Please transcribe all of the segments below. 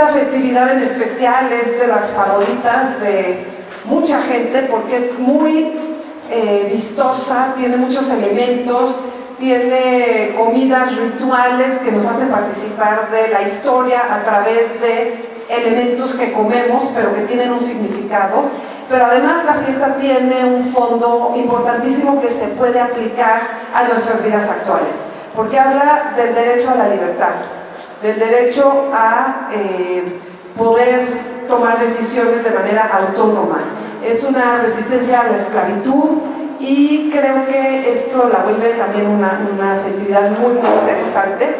esta festividad en especial es de las favoritas de mucha gente porque es muy vistosa, tiene muchos elementos, tiene comidas rituales que nos hacen participar de la historia a través de elementos que comemos, pero que tienen un significado. Pero además la fiesta tiene un fondo importantísimo que se puede aplicar a nuestras vidas actuales, porque habla del derecho a la libertad, del derecho a poder tomar decisiones de manera autónoma. Es una resistencia a la esclavitud y creo que esto la vuelve también una festividad muy, muy interesante.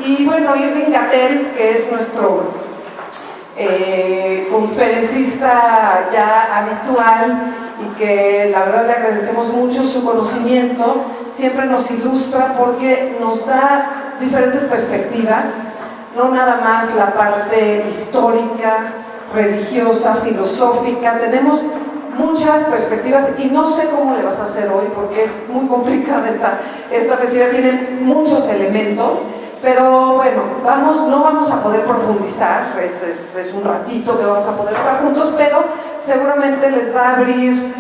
Y bueno, Irving Gatel, que es nuestro conferencista ya habitual y que la verdad le agradecemos mucho su conocimiento, siempre nos ilustra porque nos da diferentes perspectivas, no nada más la parte histórica, religiosa, filosófica, tenemos muchas perspectivas y no sé cómo le vas a hacer hoy porque es muy complicada esta festividad, tiene muchos elementos, pero bueno, no vamos a poder profundizar, es un ratito que vamos a poder estar juntos, pero seguramente les va a abrir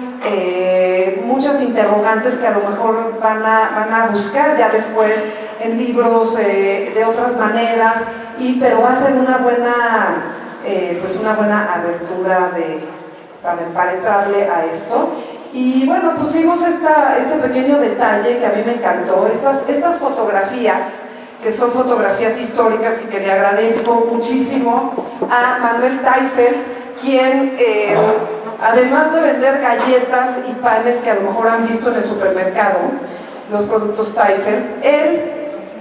muchas interrogantes que a lo mejor van a buscar ya después en libros de otras maneras, pero va a ser una buena abertura para entrarle a esto. Y bueno, pusimos este pequeño detalle que a mí me encantó, estas fotografías, que son fotografías históricas y que le agradezco muchísimo a Manuel Taifel, quien además de vender galletas y panes que a lo mejor han visto en el supermercado, los productos Taifel, él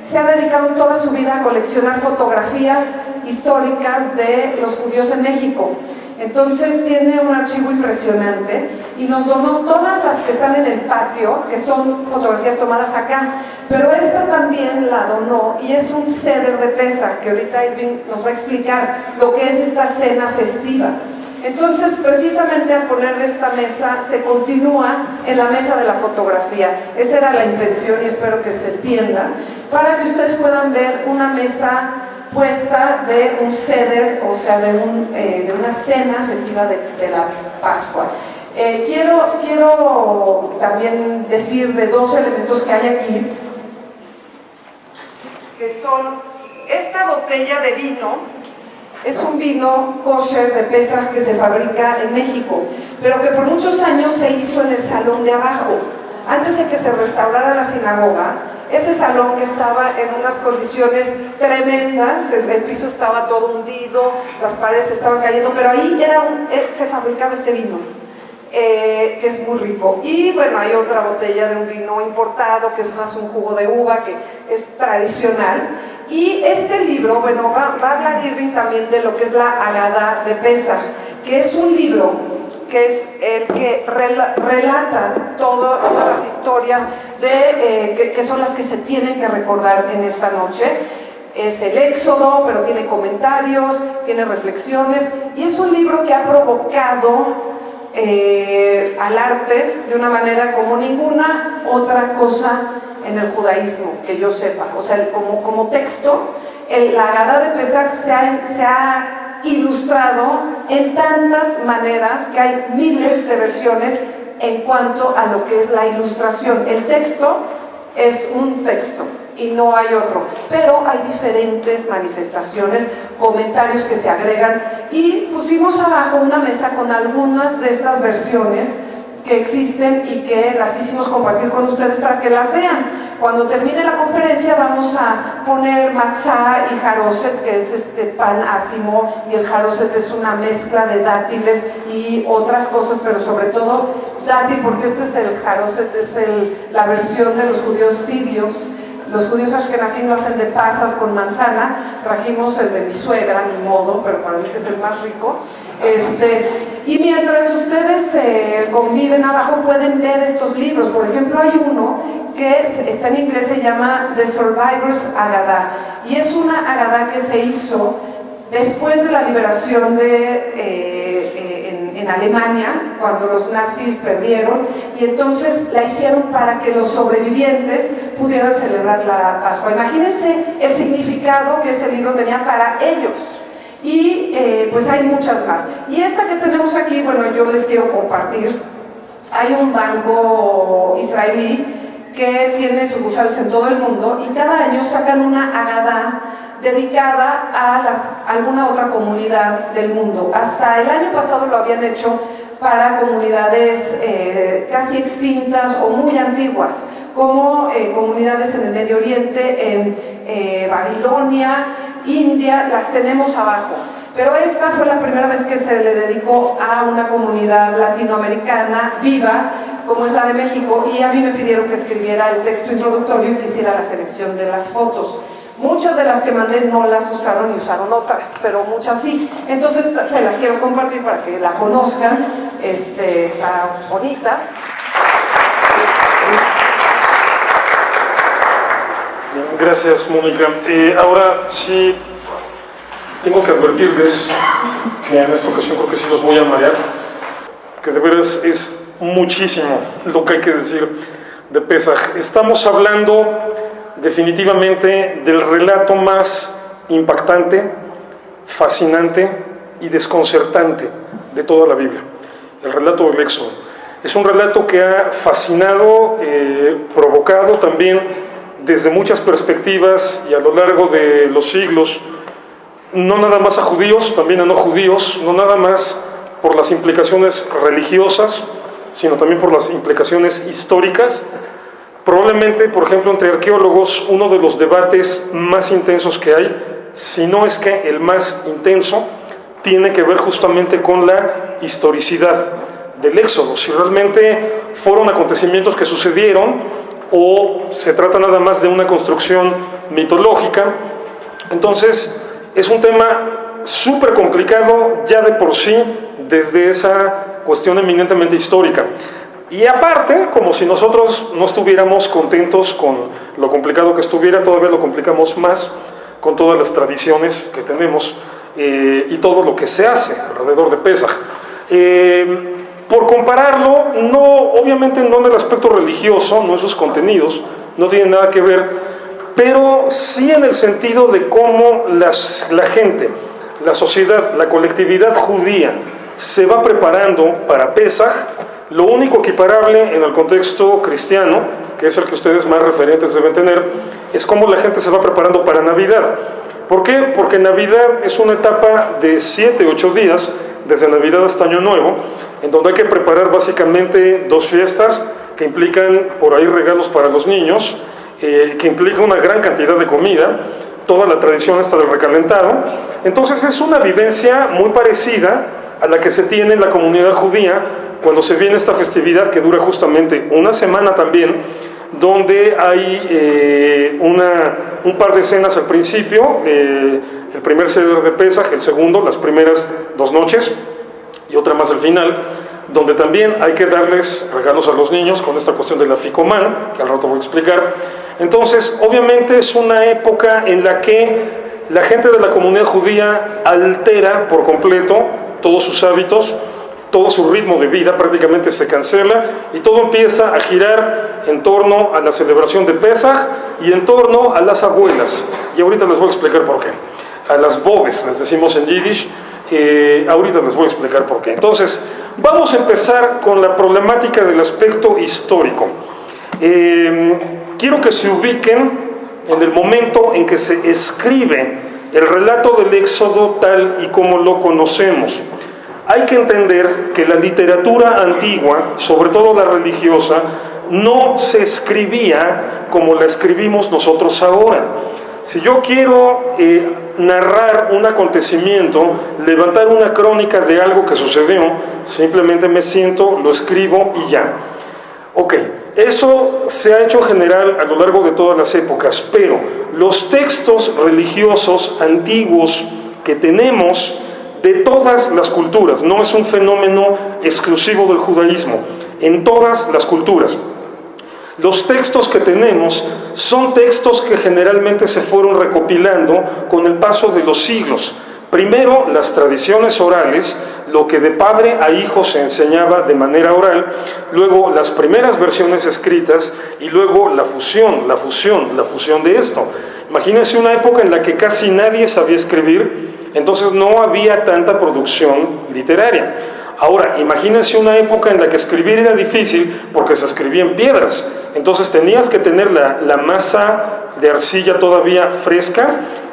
se ha dedicado toda su vida a coleccionar fotografías históricas de los judíos en México. Entonces tiene un archivo impresionante y nos donó todas las que están en el patio, que son fotografías tomadas acá, pero esta también la donó y es un Seder de Pesach, que ahorita Irving nos va a explicar lo que es esta cena festiva. Entonces, precisamente al poner esta mesa, se continúa en la mesa de la fotografía. Esa era la intención y espero que se entienda, para que ustedes puedan ver una mesa puesta de un Seder, o sea, de una cena festiva de la Pascua. Quiero también decir de dos elementos que hay aquí, que son esta botella de vino. Es un vino kosher de Pesach que se fabrica en México, pero que por muchos años se hizo en el salón de abajo. Antes de que se restaurara la sinagoga, ese salón que estaba en unas condiciones tremendas, el piso estaba todo hundido, las paredes estaban cayendo, pero ahí se fabricaba este vino, que es muy rico. Y bueno, hay otra botella de un vino importado, que es más un jugo de uva, que es tradicional. Y este libro, bueno, va a hablar Irving también de lo que es la Agadá de Pesach, que es un libro que es el que relata todas las historias que son las que se tienen que recordar en esta noche. Es el Éxodo, pero tiene comentarios, tiene reflexiones, y es un libro que ha provocado al arte de una manera como ninguna otra cosa en el judaísmo, que yo sepa. O sea, como texto, la Agadá de Pesach se ha ilustrado en tantas maneras que hay miles de versiones en cuanto a lo que es la ilustración. El texto es un texto y no hay otro, pero hay diferentes manifestaciones, comentarios que se agregan, y pusimos abajo una mesa con algunas de estas versiones que existen y que las quisimos compartir con ustedes para que las vean. Cuando termine la conferencia vamos a poner matzá y jaroset, que es este pan ácimo, y el jaroset es una mezcla de dátiles y otras cosas, pero sobre todo dátil, porque este es el jaroset, es la versión de los judíos sirios. Los judíos ashkenazim lo hacen de pasas con manzana. Trajimos el de mi suegra, ni modo, pero para mí que es el más rico. Y mientras ustedes conviven abajo pueden ver estos libros. Por ejemplo, hay uno que está en inglés, se llama The Survivor's Agadá, y es una Agadá que se hizo después de la liberación en Alemania, cuando los nazis perdieron, y entonces la hicieron para que los sobrevivientes pudieran celebrar la Pascua. Imagínense el significado que ese libro tenía para ellos. y pues hay muchas más. Y esta que tenemos aquí, bueno, yo les quiero compartir. Hay un banco israelí que tiene sucursales en todo el mundo y cada año sacan una Agadá dedicada a alguna otra comunidad del mundo. Hasta el año pasado lo habían hecho para comunidades casi extintas o muy antiguas, como comunidades en el Medio Oriente, en Babilonia, India, las tenemos abajo. Pero esta fue la primera vez que se le dedicó a una comunidad latinoamericana viva, como es la de México, y a mí me pidieron que escribiera el texto introductorio y que hiciera la selección de las fotos. Muchas de las que mandé no las usaron y usaron otras, pero muchas sí. Entonces se las quiero compartir para que la conozcan. Está bonita. Gracias, Mónica. Ahora sí, tengo que advertirles que en esta ocasión creo que sí los voy a marear, que de veras es muchísimo lo que hay que decir de Pesaj. Estamos hablando definitivamente del relato más impactante, fascinante y desconcertante de toda la Biblia, el relato del Éxodo. Es un relato que ha fascinado, provocado también desde muchas perspectivas y a lo largo de los siglos, no nada más a judíos, también a no judíos, no nada más por las implicaciones religiosas, sino también por las implicaciones históricas. Probablemente, por ejemplo, entre arqueólogos, uno de los debates más intensos que hay, si no es que el más intenso, tiene que ver justamente con la historicidad del Éxodo, si realmente fueron acontecimientos que sucedieron o se trata nada más de una construcción mitológica. Entonces, es un tema súper complicado ya de por sí, desde esa cuestión eminentemente histórica. Y aparte, como si nosotros no estuviéramos contentos con lo complicado que estuviera, todavía lo complicamos más con todas las tradiciones que tenemos y todo lo que se hace alrededor de Pesaj. Por compararlo, no, obviamente no en el aspecto religioso, no en sus contenidos, no tiene nada que ver, pero sí en el sentido de cómo la gente, la sociedad, la colectividad judía se va preparando para Pesaj. Lo único equiparable en el contexto cristiano, que es el que ustedes más referentes deben tener, es cómo la gente se va preparando para Navidad. ¿Por qué? Porque Navidad es una etapa de 7, 8 días, desde Navidad hasta Año Nuevo, en donde hay que preparar básicamente 2 fiestas que implican por ahí regalos para los niños, que implica una gran cantidad de comida, toda la tradición esta del recalentado. Entonces es una vivencia muy parecida a la que se tiene en la comunidad judía cuando se viene esta festividad que dura justamente una semana también, donde hay un par de escenas al principio, el primer Seder de Pesaj, el segundo, las primeras 2 noches, y otra más al final, donde también hay que darles regalos a los niños con esta cuestión de la ficomán, que al rato voy a explicar. Entonces, obviamente es una época en la que la gente de la comunidad judía altera por completo todos sus hábitos, todo su ritmo de vida prácticamente se cancela y todo empieza a girar en torno a la celebración de Pesaj y en torno a las abuelas. Y ahorita les voy a explicar por qué. A las bobes, les decimos en Yiddish, ahorita les voy a explicar por qué. Entonces, vamos a empezar con la problemática del aspecto histórico. Quiero que se ubiquen en el momento en que se escribe el relato del Éxodo tal y como lo conocemos. Hay que entender que la literatura antigua, sobre todo la religiosa, no se escribía como la escribimos nosotros ahora. Si yo quiero narrar un acontecimiento, levantar una crónica de algo que sucedió, simplemente me siento, lo escribo y ya. Ok, eso se ha hecho en general a lo largo de todas las épocas, pero los textos religiosos antiguos que tenemos de todas las culturas, no es un fenómeno exclusivo del judaísmo, en todas las culturas. Los textos que tenemos son textos que generalmente se fueron recopilando con el paso de los siglos. Primero, las tradiciones orales, lo que de padre a hijo se enseñaba de manera oral, luego las primeras versiones escritas y luego la fusión de esto. Imagínense una época en la que casi nadie sabía escribir, entonces no había tanta producción literaria. Ahora, imagínense una época en la que escribir era difícil porque se escribía en piedras, entonces tenías que tener la masa de arcilla todavía fresca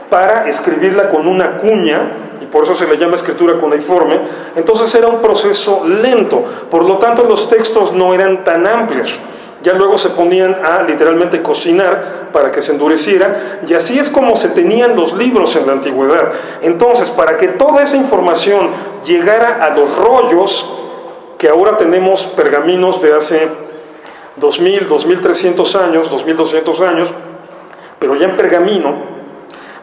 para escribirla con una cuña, y por eso se le llama escritura cuneiforme. Entonces era un proceso lento, por lo tanto los textos no eran tan amplios. Ya luego se ponían a literalmente cocinar para que se endureciera, y así es como se tenían los libros en la antigüedad. Entonces, para que toda esa información llegara a los rollos, que ahora tenemos pergaminos de hace 2000, 2300 años, 2200 años, pero ya en pergamino,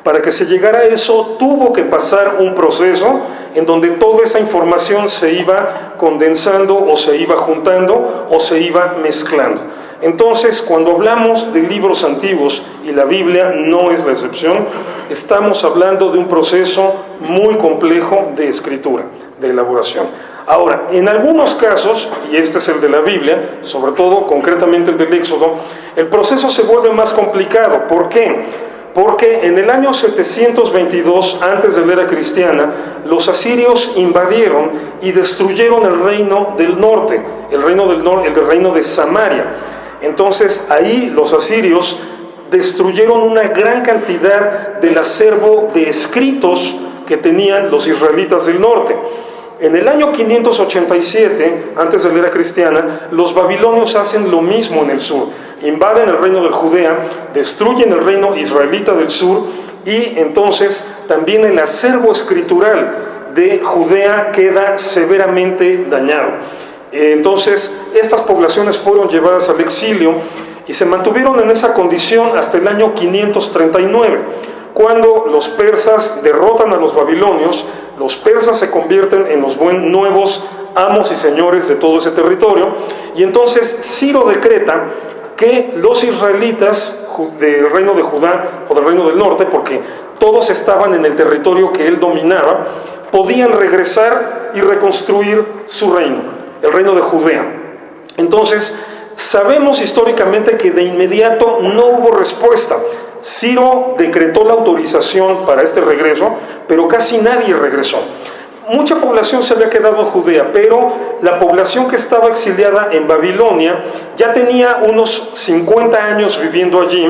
para que se llegara a eso tuvo que pasar un proceso en donde toda esa información se iba condensando o se iba juntando o se iba mezclando. Entonces, cuando hablamos de libros antiguos, y la Biblia no es la excepción, estamos hablando de un proceso muy complejo de escritura, de elaboración. Ahora, en algunos casos, y este es el de la Biblia, sobre todo concretamente el del Éxodo, el proceso se vuelve más complicado. ¿Por qué? Porque en el año 722 antes de la era cristiana, los asirios invadieron y destruyeron el reino del norte, el reino de Samaria. Entonces ahí los asirios destruyeron una gran cantidad del acervo de escritos que tenían los israelitas del norte. En el año 587, antes de la era cristiana, los babilonios hacen lo mismo en el sur. Invaden el reino de Judea, destruyen el reino israelita del sur, y entonces también el acervo escritural de Judea queda severamente dañado. Entonces, estas poblaciones fueron llevadas al exilio y se mantuvieron en esa condición hasta el año 539. Cuando los persas derrotan a los babilonios, los persas se convierten en los nuevos amos y señores de todo ese territorio, y entonces Ciro decreta que los israelitas del reino de Judá o del reino del norte, porque todos estaban en el territorio que él dominaba, podían regresar y reconstruir su reino, el reino de Judea. Entonces, sabemos históricamente que de inmediato no hubo respuesta. Ciro decretó la autorización para este regreso, pero casi nadie regresó. Mucha población se había quedado en Judea, pero la población que estaba exiliada en Babilonia ya tenía unos 50 años viviendo allí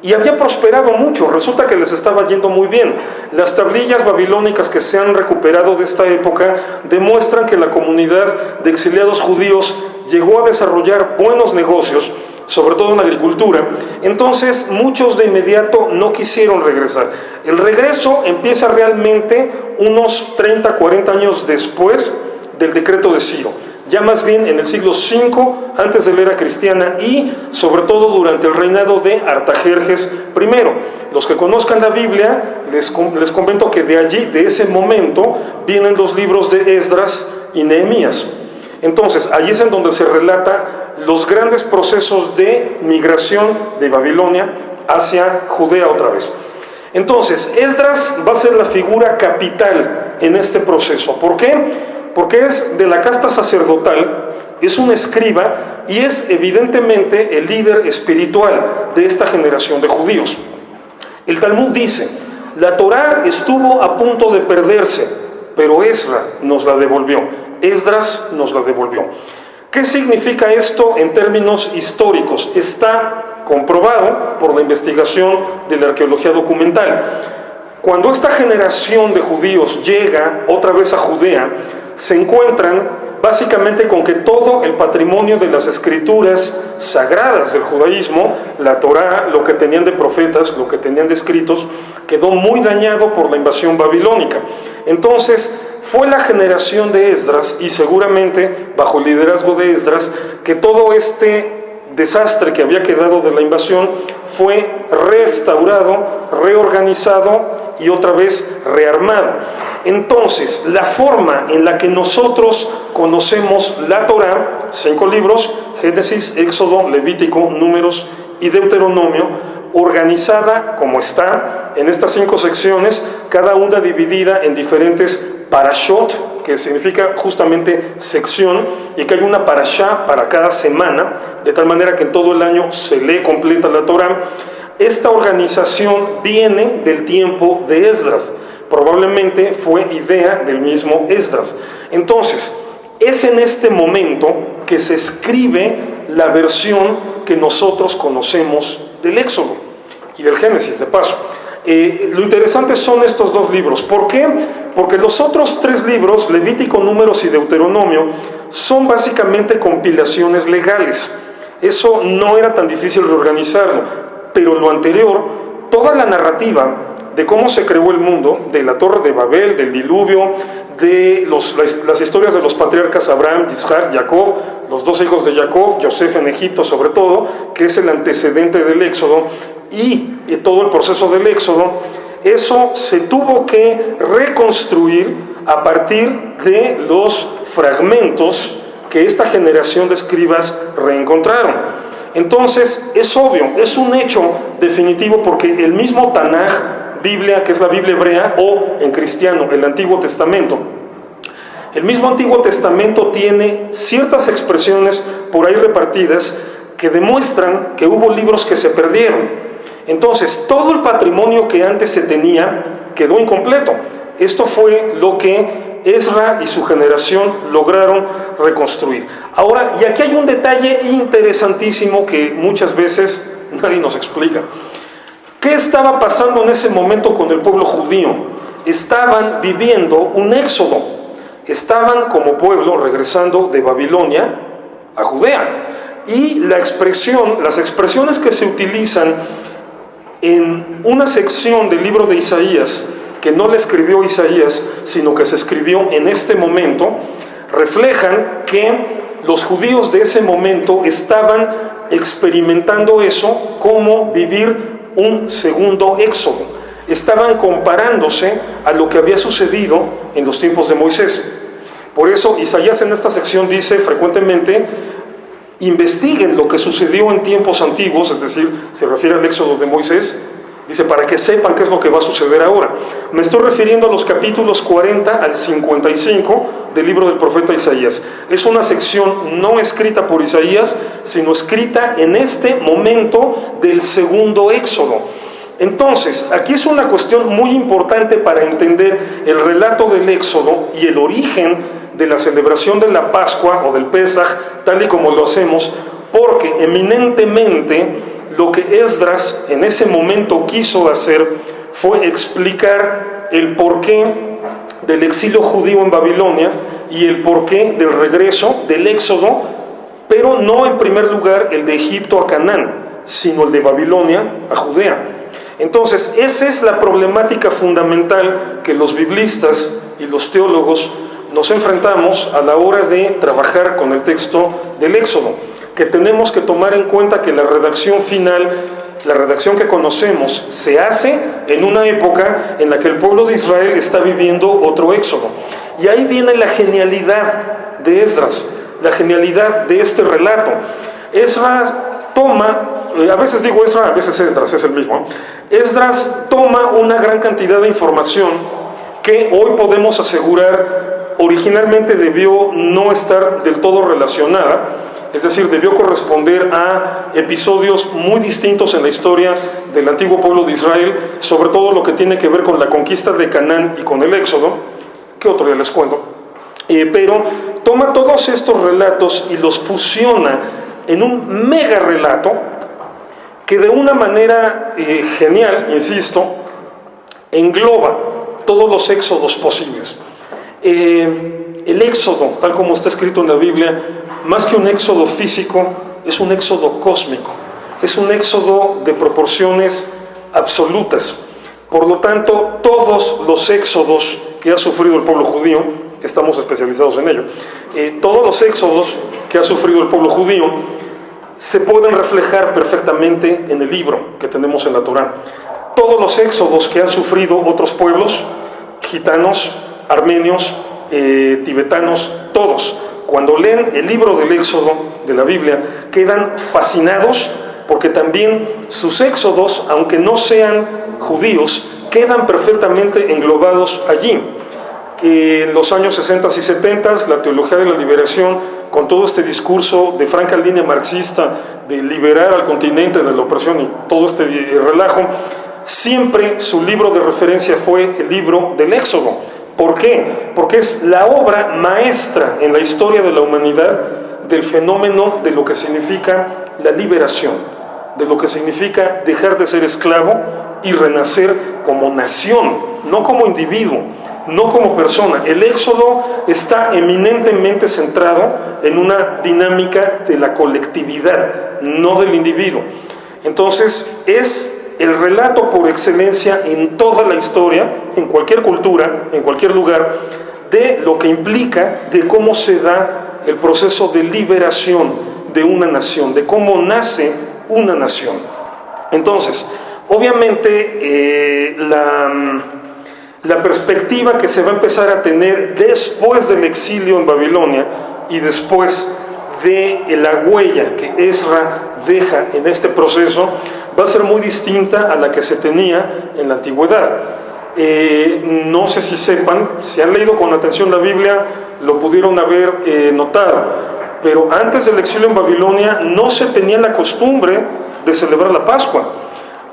y había prosperado mucho. Resulta que les estaba yendo muy bien. Las tablillas babilónicas que se han recuperado de esta época demuestran que la comunidad de exiliados judíos llegó a desarrollar buenos negocios, sobre todo en la agricultura. Entonces muchos de inmediato no quisieron regresar. El regreso empieza realmente unos 30, 40 años después del decreto de Ciro, ya más bien en el siglo V antes de la era cristiana, y sobre todo durante el reinado de Artajerjes I. Los que conozcan la Biblia, les comento que de allí, de ese momento, vienen los libros de Esdras y Nehemías. Entonces, allí es en donde se relata los grandes procesos de migración de Babilonia hacia Judea otra vez. Entonces, Esdras va a ser la figura capital en este proceso. ¿Por qué? Porque es de la casta sacerdotal, es un escriba y es evidentemente el líder espiritual de esta generación de judíos. El Talmud dice: la Torá estuvo a punto de perderse, pero Esdras nos la devolvió. Esdras nos la devolvió. ¿Qué significa esto en términos históricos? Está comprobado por la investigación de la arqueología documental. Cuando esta generación de judíos llega otra vez a Judea, se encuentran básicamente con que todo el patrimonio de las escrituras sagradas del judaísmo, la Torá, lo que tenían de profetas, lo que tenían de escritos, quedó muy dañado por la invasión babilónica. Entonces, fue la generación de Esdras, y seguramente bajo el liderazgo de Esdras, que todo este desastre que había quedado de la invasión fue restaurado, reorganizado y otra vez rearmado. Entonces, la forma en la que nosotros conocemos la Torá, 5 libros, Génesis, Éxodo, Levítico, Números y Deuteronomio, organizada como está en estas 5 secciones, cada una dividida en diferentes parashot, que significa justamente sección, y que hay una parashá para cada semana, de tal manera que en todo el año se lee completa la Torá. Esta organización viene del tiempo de Esdras, probablemente fue idea del mismo Esdras. Entonces, es en este momento que se escribe la versión que nosotros conocemos del Éxodo y del Génesis, de paso. Lo interesante son estos dos libros. ¿Por qué? Porque los otros tres libros, Levítico, Números y Deuteronomio, son básicamente compilaciones legales. Eso no era tan difícil reorganizarlo, pero lo anterior, toda la narrativa de cómo se creó el mundo, de la Torre de Babel, del diluvio, de las historias de los patriarcas Abraham, Isaac, Jacob, los dos hijos de Jacob, Yosef en Egipto sobre todo, que es el antecedente del Éxodo, y todo el proceso del Éxodo, eso se tuvo que reconstruir a partir de los fragmentos que esta generación de escribas reencontraron. Entonces, es obvio, es un hecho definitivo, porque el mismo Tanaj, Biblia, que es la Biblia hebrea, o en cristiano, el Antiguo Testamento, el mismo Antiguo Testamento tiene ciertas expresiones por ahí repartidas que demuestran que hubo libros que se perdieron. Entonces, todo el patrimonio que antes se tenía quedó incompleto. Esto fue lo que Ezra y su generación lograron reconstruir. Ahora, y aquí hay un detalle interesantísimo que muchas veces nadie nos explica. ¿Qué estaba pasando en ese momento con el pueblo judío? Estaban viviendo un éxodo. Estaban como pueblo regresando de Babilonia a Judea. Y las expresiones que se utilizan en una sección del libro de Isaías, que no la escribió Isaías, sino que se escribió en este momento, reflejan que los judíos de ese momento estaban experimentando eso como vivir un segundo éxodo. Estaban comparándose a lo que había sucedido en los tiempos de Moisés. Por eso Isaías en esta sección dice frecuentemente: investiguen lo que sucedió en tiempos antiguos, es decir, se refiere al éxodo de Moisés, dice, para que sepan qué es lo que va a suceder ahora. Me estoy refiriendo a los capítulos 40 al 55 del libro del profeta Isaías. Es una sección no escrita por Isaías, sino escrita en este momento del segundo éxodo. Entonces, aquí es una cuestión muy importante para entender el relato del éxodo y el origen de la celebración de la Pascua o del Pesaj, tal y como lo hacemos, porque eminentemente lo que Esdras en ese momento quiso hacer fue explicar el porqué del exilio judío en Babilonia y el porqué del regreso, del éxodo, pero no en primer lugar el de Egipto a Canaán, sino el de Babilonia a Judea. Entonces, esa es la problemática fundamental que los biblistas y los teólogos nos enfrentamos a la hora de trabajar con el texto del Éxodo, que tenemos que tomar en cuenta que la redacción final, la redacción que conocemos, se hace en una época en la que el pueblo de Israel está viviendo otro éxodo. Y ahí viene la genialidad de Esdras, la genialidad de este relato. Esdras toma, a veces digo Esdras, a veces Esdras, es el mismo. Esdras toma una gran cantidad de información que hoy podemos asegurar originalmente debió no estar del todo relacionada, es decir, debió corresponder a episodios muy distintos en la historia del antiguo pueblo de Israel, sobre todo lo que tiene que ver con la conquista de Canaán y con el Éxodo, que otro día les cuento. Pero toma todos estos relatos y los fusiona en un mega relato que de una manera genial, insisto, engloba todos los éxodos posibles. El éxodo, tal como está escrito en la Biblia, más que un éxodo físico, es un éxodo cósmico, es un éxodo de proporciones absolutas. Por lo tanto, todos los éxodos que ha sufrido el pueblo judío, estamos especializados en ello, todos los éxodos que ha sufrido el pueblo judío se pueden reflejar perfectamente en el libro que tenemos en la Torá. Todos los éxodos que han sufrido otros pueblos, gitanos, armenios, tibetanos, todos, cuando leen el libro del Éxodo de la Biblia, quedan fascinados porque también sus éxodos, aunque no sean judíos, quedan perfectamente englobados allí. En los años 60 y 70, la teología de la liberación, con todo este discurso de franca línea marxista de liberar al continente de la opresión y todo este relajo, siempre su libro de referencia fue el libro del Éxodo. ¿Por qué? Porque es la obra maestra en la historia de la humanidad del fenómeno de lo que significa la liberación, de lo que significa dejar de ser esclavo y renacer como nación, no como individuo, no como persona. El Éxodo está eminentemente centrado en una dinámica de la colectividad, no del individuo. Entonces, es el relato por excelencia en toda la historia, en cualquier cultura, en cualquier lugar, de lo que implica, de cómo se da el proceso de liberación de una nación, de cómo nace una nación. Entonces, obviamente, la perspectiva que se va a empezar a tener después del exilio en Babilonia y después de la huella que Ezra deja en este proceso va a ser muy distinta a la que se tenía en la antigüedad. No sé si sepan, si han leído con atención la Biblia, lo pudieron haber notado, pero antes del exilio en Babilonia no se tenía la costumbre de celebrar la Pascua.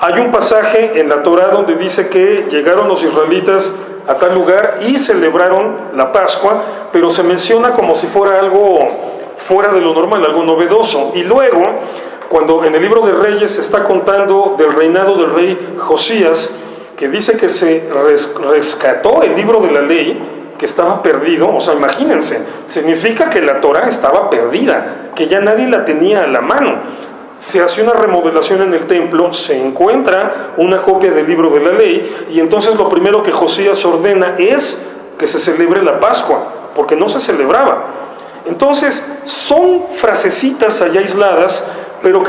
Hay un pasaje en la Torá donde dice que llegaron los israelitas a tal lugar y celebraron la Pascua, pero se menciona como si fuera algo fuera de lo normal, algo novedoso. Y luego, cuando en el libro de Reyes se está contando del reinado del rey Josías, que dice que se rescató el libro de la ley, que estaba perdido, o sea, imagínense, significa que la Torá estaba perdida, que ya nadie la tenía a la mano. Se hace una remodelación en el templo, se encuentra una copia del libro de la ley, y entonces lo primero que Josías ordena es que se celebre la Pascua, porque no se celebraba. Entonces, son frasecitas allá aisladas, pero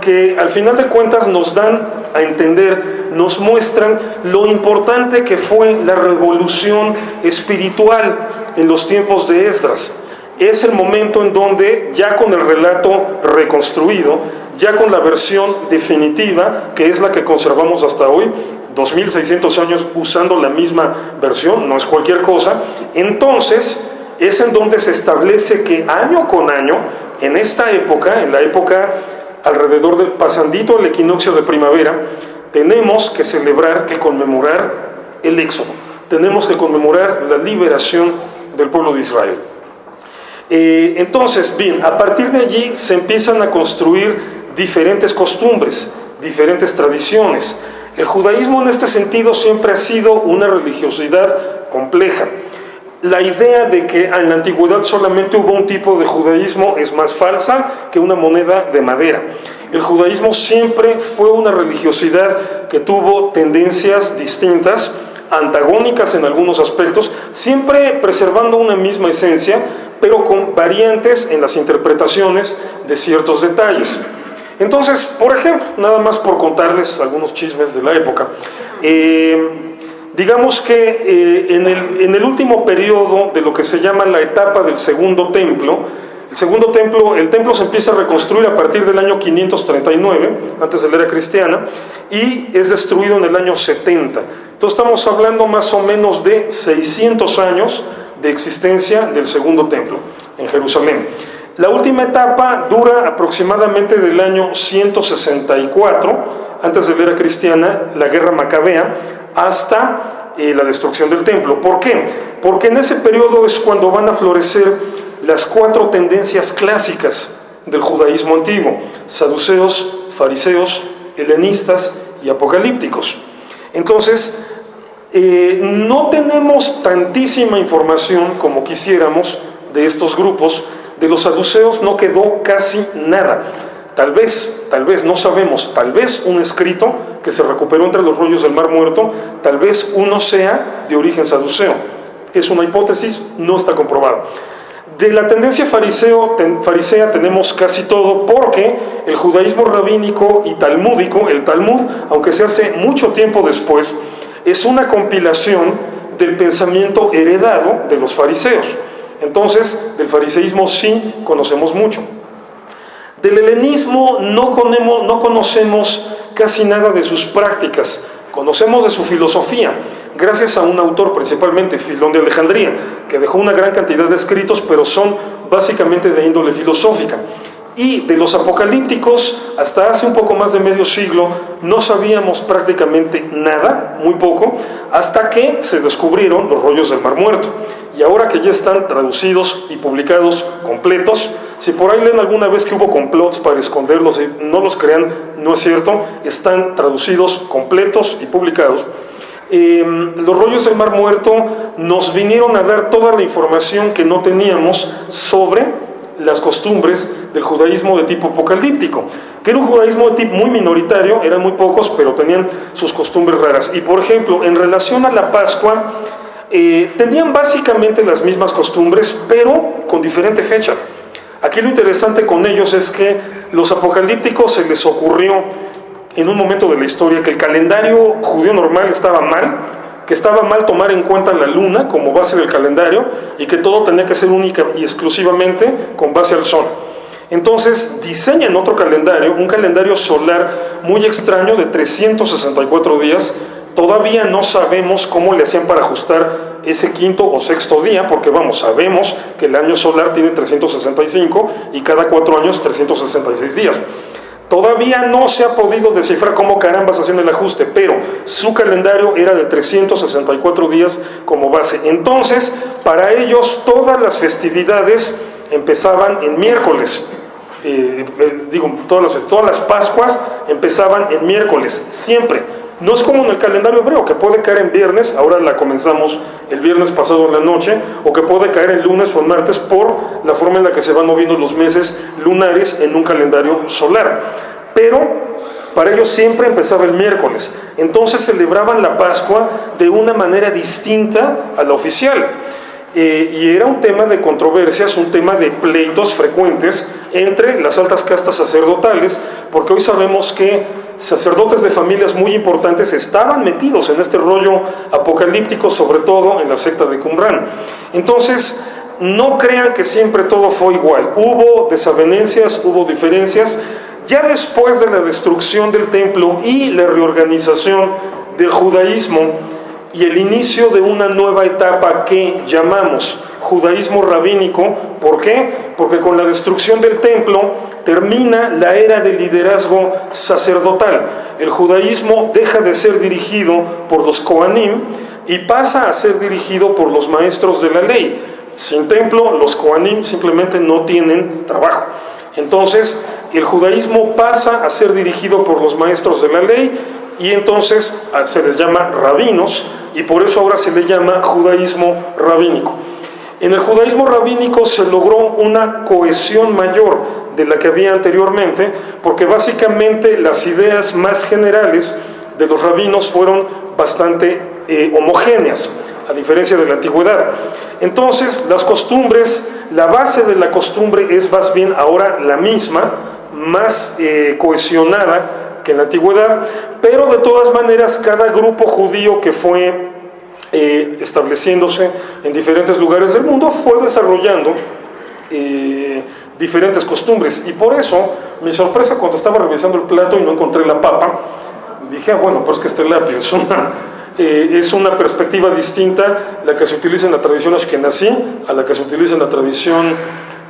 que al final de cuentas nos dan a entender, nos muestran lo importante que fue la revolución espiritual en los tiempos de Esdras. Es el momento en donde, ya con el relato reconstruido, ya con la versión definitiva, que es la que conservamos hasta hoy, 2600 años usando la misma versión, no es cualquier cosa, entonces es en donde se establece que año con año, en esta época, en la época alrededor del pasandito el equinoccio de primavera, tenemos que celebrar, que conmemorar el Éxodo, tenemos que conmemorar la liberación del pueblo de Israel. Entonces, bien, a partir de allí se empiezan a construir diferentes costumbres, diferentes tradiciones. El judaísmo en este sentido siempre ha sido una religiosidad compleja. La idea de que en la antigüedad solamente hubo un tipo de judaísmo es más falsa que una moneda de madera. El judaísmo siempre fue una religiosidad que tuvo tendencias distintas, antagónicas en algunos aspectos, siempre preservando una misma esencia, pero con variantes en las interpretaciones de ciertos detalles. Entonces, por ejemplo, nada más por contarles algunos chismes de la época, digamos que en el último periodo de lo que se llama la etapa del Segundo Templo, el templo se empieza a reconstruir a partir del año 539, antes de la era cristiana, y es destruido en el año 70. Entonces estamos hablando más o menos de 600 años de existencia del Segundo Templo en Jerusalén. La última etapa dura aproximadamente del año 164, antes de la era cristiana, la guerra macabea, hasta la destrucción del templo. ¿Por qué? Porque en ese periodo es cuando van a florecer las 4 tendencias clásicas del judaísmo antiguo: saduceos, fariseos, helenistas y apocalípticos. Entonces, no tenemos tantísima información como quisiéramos de estos grupos. De los saduceos no quedó casi nada. Tal vez, no sabemos, tal vez un escrito que se recuperó entre los rollos del Mar Muerto, tal vez uno sea de origen saduceo. Es una hipótesis, no está comprobado. De la tendencia farisea tenemos casi todo, porque el judaísmo rabínico y talmúdico, el Talmud, aunque se hace mucho tiempo después, es una compilación del pensamiento heredado de los fariseos. Entonces, del fariseísmo sí conocemos mucho. Del helenismo no conocemos casi nada de sus prácticas, conocemos de su filosofía, gracias a un autor, principalmente Filón de Alejandría, que dejó una gran cantidad de escritos, pero son básicamente de índole filosófica. Y de los apocalípticos, hasta hace un poco más de medio siglo, no sabíamos prácticamente nada, muy poco, hasta que se descubrieron los rollos del Mar Muerto. Y ahora que ya están traducidos y publicados completos, si por ahí leen alguna vez que hubo complots para esconderlos, no los crean, no es cierto, están traducidos completos y publicados. Los rollos del Mar Muerto nos vinieron a dar toda la información que no teníamos sobre las costumbres del judaísmo de tipo apocalíptico, que era un judaísmo de tipo muy minoritario, eran muy pocos, pero tenían sus costumbres raras. Y por ejemplo, en relación a la Pascua, tenían básicamente las mismas costumbres, pero con diferente fecha. Aquí lo interesante con ellos es que los apocalípticos se les ocurrió en un momento de la historia que el calendario judío normal estaba mal, que estaba mal tomar en cuenta la luna como base del calendario y que todo tenía que ser única y exclusivamente con base al sol. Entonces diseñan otro calendario, un calendario solar muy extraño de 364 días. Todavía no sabemos cómo le hacían para ajustar ese quinto o sexto día, porque vamos, sabemos que el año solar tiene 365 y cada 4 años 366 días. Todavía no se ha podido descifrar cómo carambas hacían el ajuste, pero su calendario era de 364 días como base. Entonces, para ellos todas las festividades empezaban en miércoles. Todas las Pascuas empezaban en miércoles, siempre. No es como en el calendario hebreo, que puede caer en viernes, ahora la comenzamos el viernes pasado en la noche, o que puede caer en lunes o en martes por la forma en la que se van moviendo los meses lunares en un calendario solar. Pero para ellos siempre empezaba el miércoles. Entonces celebraban la Pascua de una manera distinta a la oficial. Y era un tema de controversias, un tema de pleitos frecuentes entre las altas castas sacerdotales, porque hoy sabemos que sacerdotes de familias muy importantes estaban metidos en este rollo apocalíptico, sobre todo en la secta de Qumran. Entonces, no crean que siempre todo fue igual. Hubo desavenencias, hubo diferencias. Ya después de la destrucción del templo y la reorganización del judaísmo, y el inicio de una nueva etapa que llamamos judaísmo rabínico. ¿Por qué? Porque con la destrucción del templo termina la era del liderazgo sacerdotal. El judaísmo deja de ser dirigido por los Kohanim y pasa a ser dirigido por los maestros de la ley. Sin templo, los Kohanim simplemente no tienen trabajo. Entonces, el judaísmo pasa a ser dirigido por los maestros de la ley y entonces se les llama rabinos, y por eso ahora se le llama judaísmo rabínico. En el judaísmo rabínico se logró una cohesión mayor de la que había anteriormente, porque básicamente las ideas más generales de los rabinos fueron bastante homogéneas, a diferencia de la antigüedad. Entonces, las costumbres, la base de la costumbre es más bien ahora la misma, más cohesionada que en la antigüedad, pero de todas maneras cada grupo judío que fue estableciéndose en diferentes lugares del mundo fue desarrollando diferentes costumbres. Y por eso mi sorpresa cuando estaba revisando el plato y no encontré la papa, dije, bueno, pero es que este lápiz es una perspectiva distinta la que se utiliza en la tradición ashkenazí a la que se utiliza en la tradición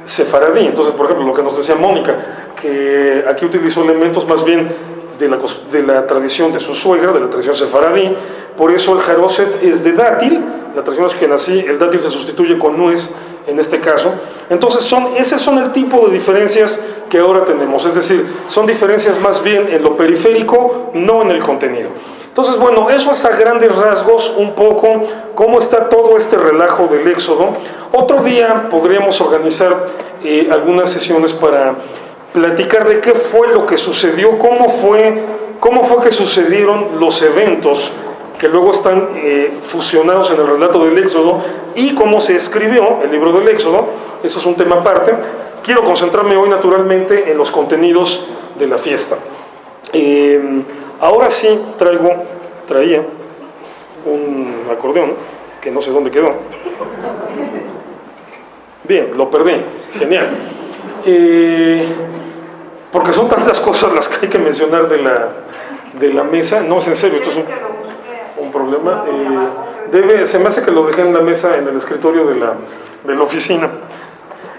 sefaradí. Entonces, por ejemplo, lo que nos decía Mónica, que aquí utilizó elementos más bien de la tradición de su suegra, de la tradición sefaradí. Por eso el jaroset es de dátil, la tradición ashkenazí, el dátil se sustituye con nuez en este caso. Entonces ese son el tipo de diferencias que ahora tenemos, es decir, son diferencias más bien en lo periférico, no en el contenido. Entonces, bueno, eso es a grandes rasgos un poco cómo está todo este relajo del Éxodo. Otro día podríamos organizar algunas sesiones para platicar de qué fue lo que sucedió, cómo fue que sucedieron los eventos que luego están fusionados en el relato del Éxodo y cómo se escribió el libro del Éxodo. Eso es un tema aparte. Quiero concentrarme hoy naturalmente en los contenidos de la fiesta. Ahora sí traía un acordeón que no sé dónde quedó. Bien, lo perdí, genial. Porque son tantas cosas las que hay que mencionar de la mesa. No, es en serio, esto es un... problema. Se me hace que lo dejé en la mesa, en el escritorio de la oficina.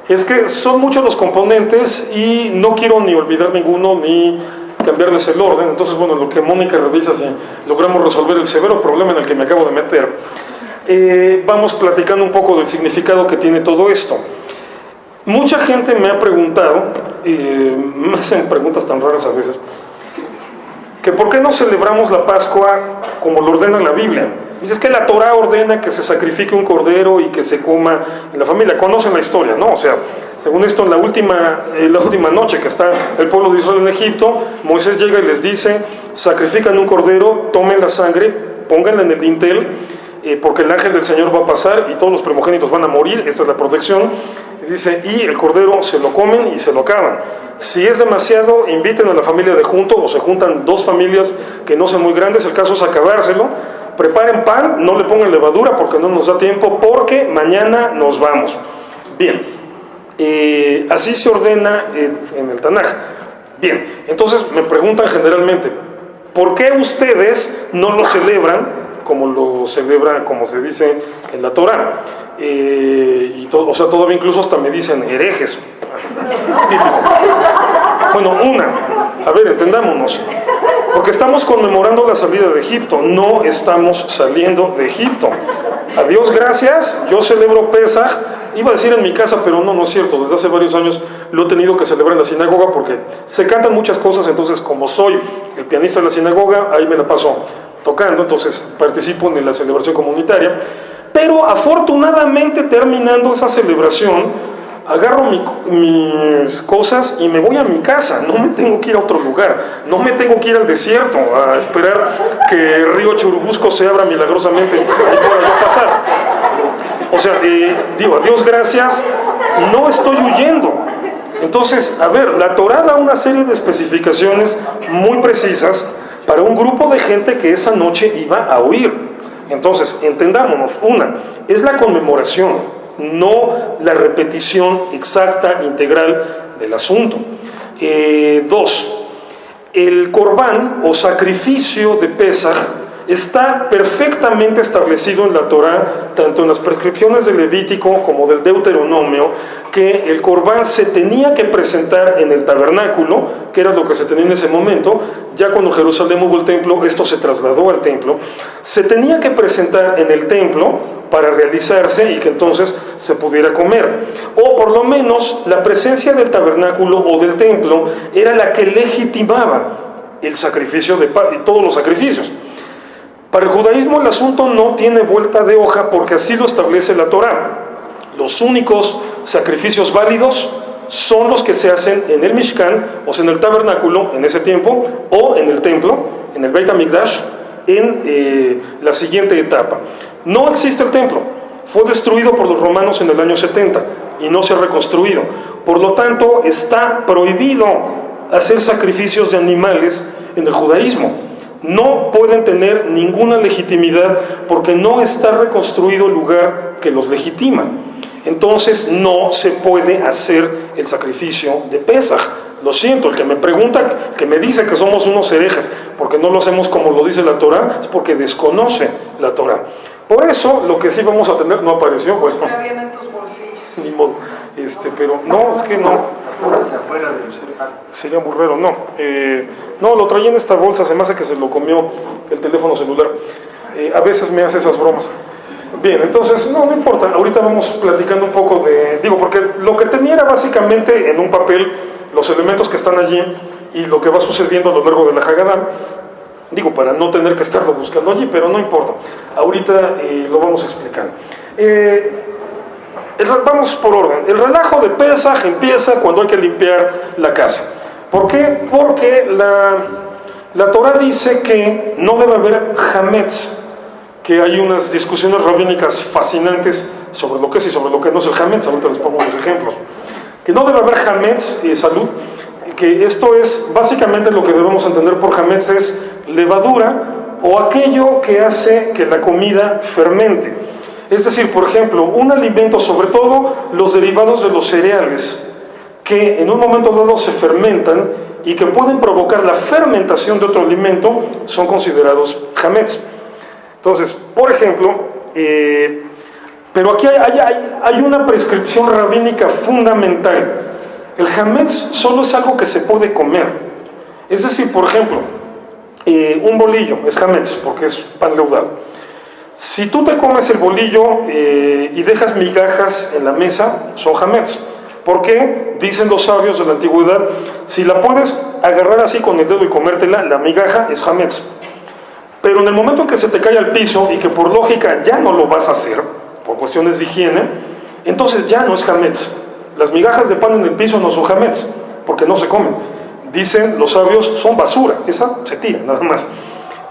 Es que son muchos los componentes y no quiero ni olvidar ninguno ni cambiarles el orden. Entonces, bueno, lo que Mónica revisa, si logramos resolver el severo problema en el que me acabo de meter, vamos platicando un poco del significado que tiene todo esto. Mucha gente me ha preguntado, me hacen preguntas tan raras a veces, que por qué no celebramos la Pascua como lo ordena la Biblia. Dice, es que la Torah ordena que se sacrifique un cordero y que se coma en la familia. Conocen la historia, ¿no? O sea, según esto, en la última noche que está el pueblo de Israel en Egipto, Moisés llega y les dice, sacrifican un cordero, tomen la sangre, pónganla en el dintel, porque el ángel del Señor va a pasar y todos los primogénitos van a morir, esta es la protección. Y dice, y el cordero se lo comen y se lo acaban. Si es demasiado, inviten a la familia de junto, o se juntan dos familias que no sean muy grandes, el caso es acabárselo. Preparen pan, no le pongan levadura porque no nos da tiempo, porque mañana nos vamos. Bien, así se ordena en el Tanaj. Bien, entonces me preguntan generalmente, ¿por qué ustedes no lo celebran como lo celebra, como se dice en la Torah? O sea, todavía incluso hasta me dicen herejes. Típico. Bueno, a ver, entendámonos. Porque estamos conmemorando la salida de Egipto, no estamos saliendo de Egipto. A Dios gracias, yo celebro Pesaj, iba a decir en mi casa, pero no es cierto, desde hace varios años lo he tenido que celebrar en la sinagoga porque se cantan muchas cosas, entonces como soy el pianista de la sinagoga, ahí me la paso tocando, entonces participo en la celebración comunitaria, pero afortunadamente terminando esa celebración, agarro mis cosas y me voy a mi casa, no me tengo que ir a otro lugar, no me tengo que ir al desierto a esperar que el río Churubusco se abra milagrosamente y pueda yo pasar. O sea, digo, a Dios gracias, no estoy huyendo. Entonces, a ver, la Torá da una serie de especificaciones muy precisas para un grupo de gente que esa noche iba a huir. Entonces, entendámonos, es la conmemoración, no la repetición exacta, integral del asunto. 2, el Corbán o sacrificio de Pesaj está perfectamente establecido en la Torá, tanto en las prescripciones del Levítico como del Deuteronomio, que el Corbán se tenía que presentar en el tabernáculo, que era lo que se tenía en ese momento. Ya cuando Jerusalén hubo el templo, esto se trasladó al templo, se tenía que presentar en el templo para realizarse y que entonces se pudiera comer. O por lo menos la presencia del tabernáculo o del templo era la que legitimaba el sacrificio de todos los sacrificios. Para el judaísmo el asunto no tiene vuelta de hoja porque así lo establece la Torá. Los únicos sacrificios válidos son los que se hacen en el Mishkan, o sea, en el tabernáculo en ese tiempo, o en el templo, en el Beit HaMikdash, en la siguiente etapa. No existe el templo, fue destruido por los romanos en el año 70 y no se ha reconstruido. Por lo tanto, está prohibido hacer sacrificios de animales en el judaísmo. No pueden tener ninguna legitimidad porque no está reconstruido el lugar que los legitima. Entonces no se puede hacer el sacrificio de Pesaj. Lo siento, el que me pregunta, que me dice que somos unos herejes porque no lo hacemos como lo dice la Torá, es porque desconoce la Torá. Por eso, lo que sí vamos a tener, no apareció, bueno, ya viene en tus bolsillos. Ni modo, pero no, es que no. Sería muy raro, no. No, lo traía en esta bolsa, se me hace que se lo comió el teléfono celular. A veces me hace esas bromas. Bien, entonces, no importa, ahorita vamos platicando un poco porque lo que tenía era básicamente en un papel los elementos que están allí y lo que va sucediendo a lo largo de la Haggadah, para no tener que estarlo buscando allí, pero no importa, ahorita lo vamos explicando. Vamos por orden. El relajo de Pesaj empieza cuando hay que limpiar la casa. ¿Por qué? Porque la Torá dice que no debe haber hametz, que hay unas discusiones rabínicas fascinantes sobre lo que es y sobre lo que no es el hametz. Ahorita les pongo unos ejemplos. Que no debe haber hametz, salud, que esto es básicamente lo que debemos entender por hametz es levadura o aquello que hace que la comida fermente. Es decir, por ejemplo, un alimento, sobre todo los derivados de los cereales, que en un momento dado se fermentan y que pueden provocar la fermentación de otro alimento, son considerados hametz. Entonces, por ejemplo, pero aquí hay una prescripción rabínica fundamental. El hametz solo es algo que se puede comer. Es decir, por ejemplo, un bolillo es hametz porque es pan leudado. Si tú te comes el bolillo y dejas migajas en la mesa, son hametz. ¿Por qué? Dicen los sabios de la antigüedad, si la puedes agarrar así con el dedo y comértela, la migaja es hametz. Pero en el momento en que se te cae al piso y que por lógica ya no lo vas a hacer, por cuestiones de higiene, entonces ya no es hametz. Las migajas de pan en el piso no son hametz, porque no se comen. Dicen los sabios, son basura, esa se tira, nada más.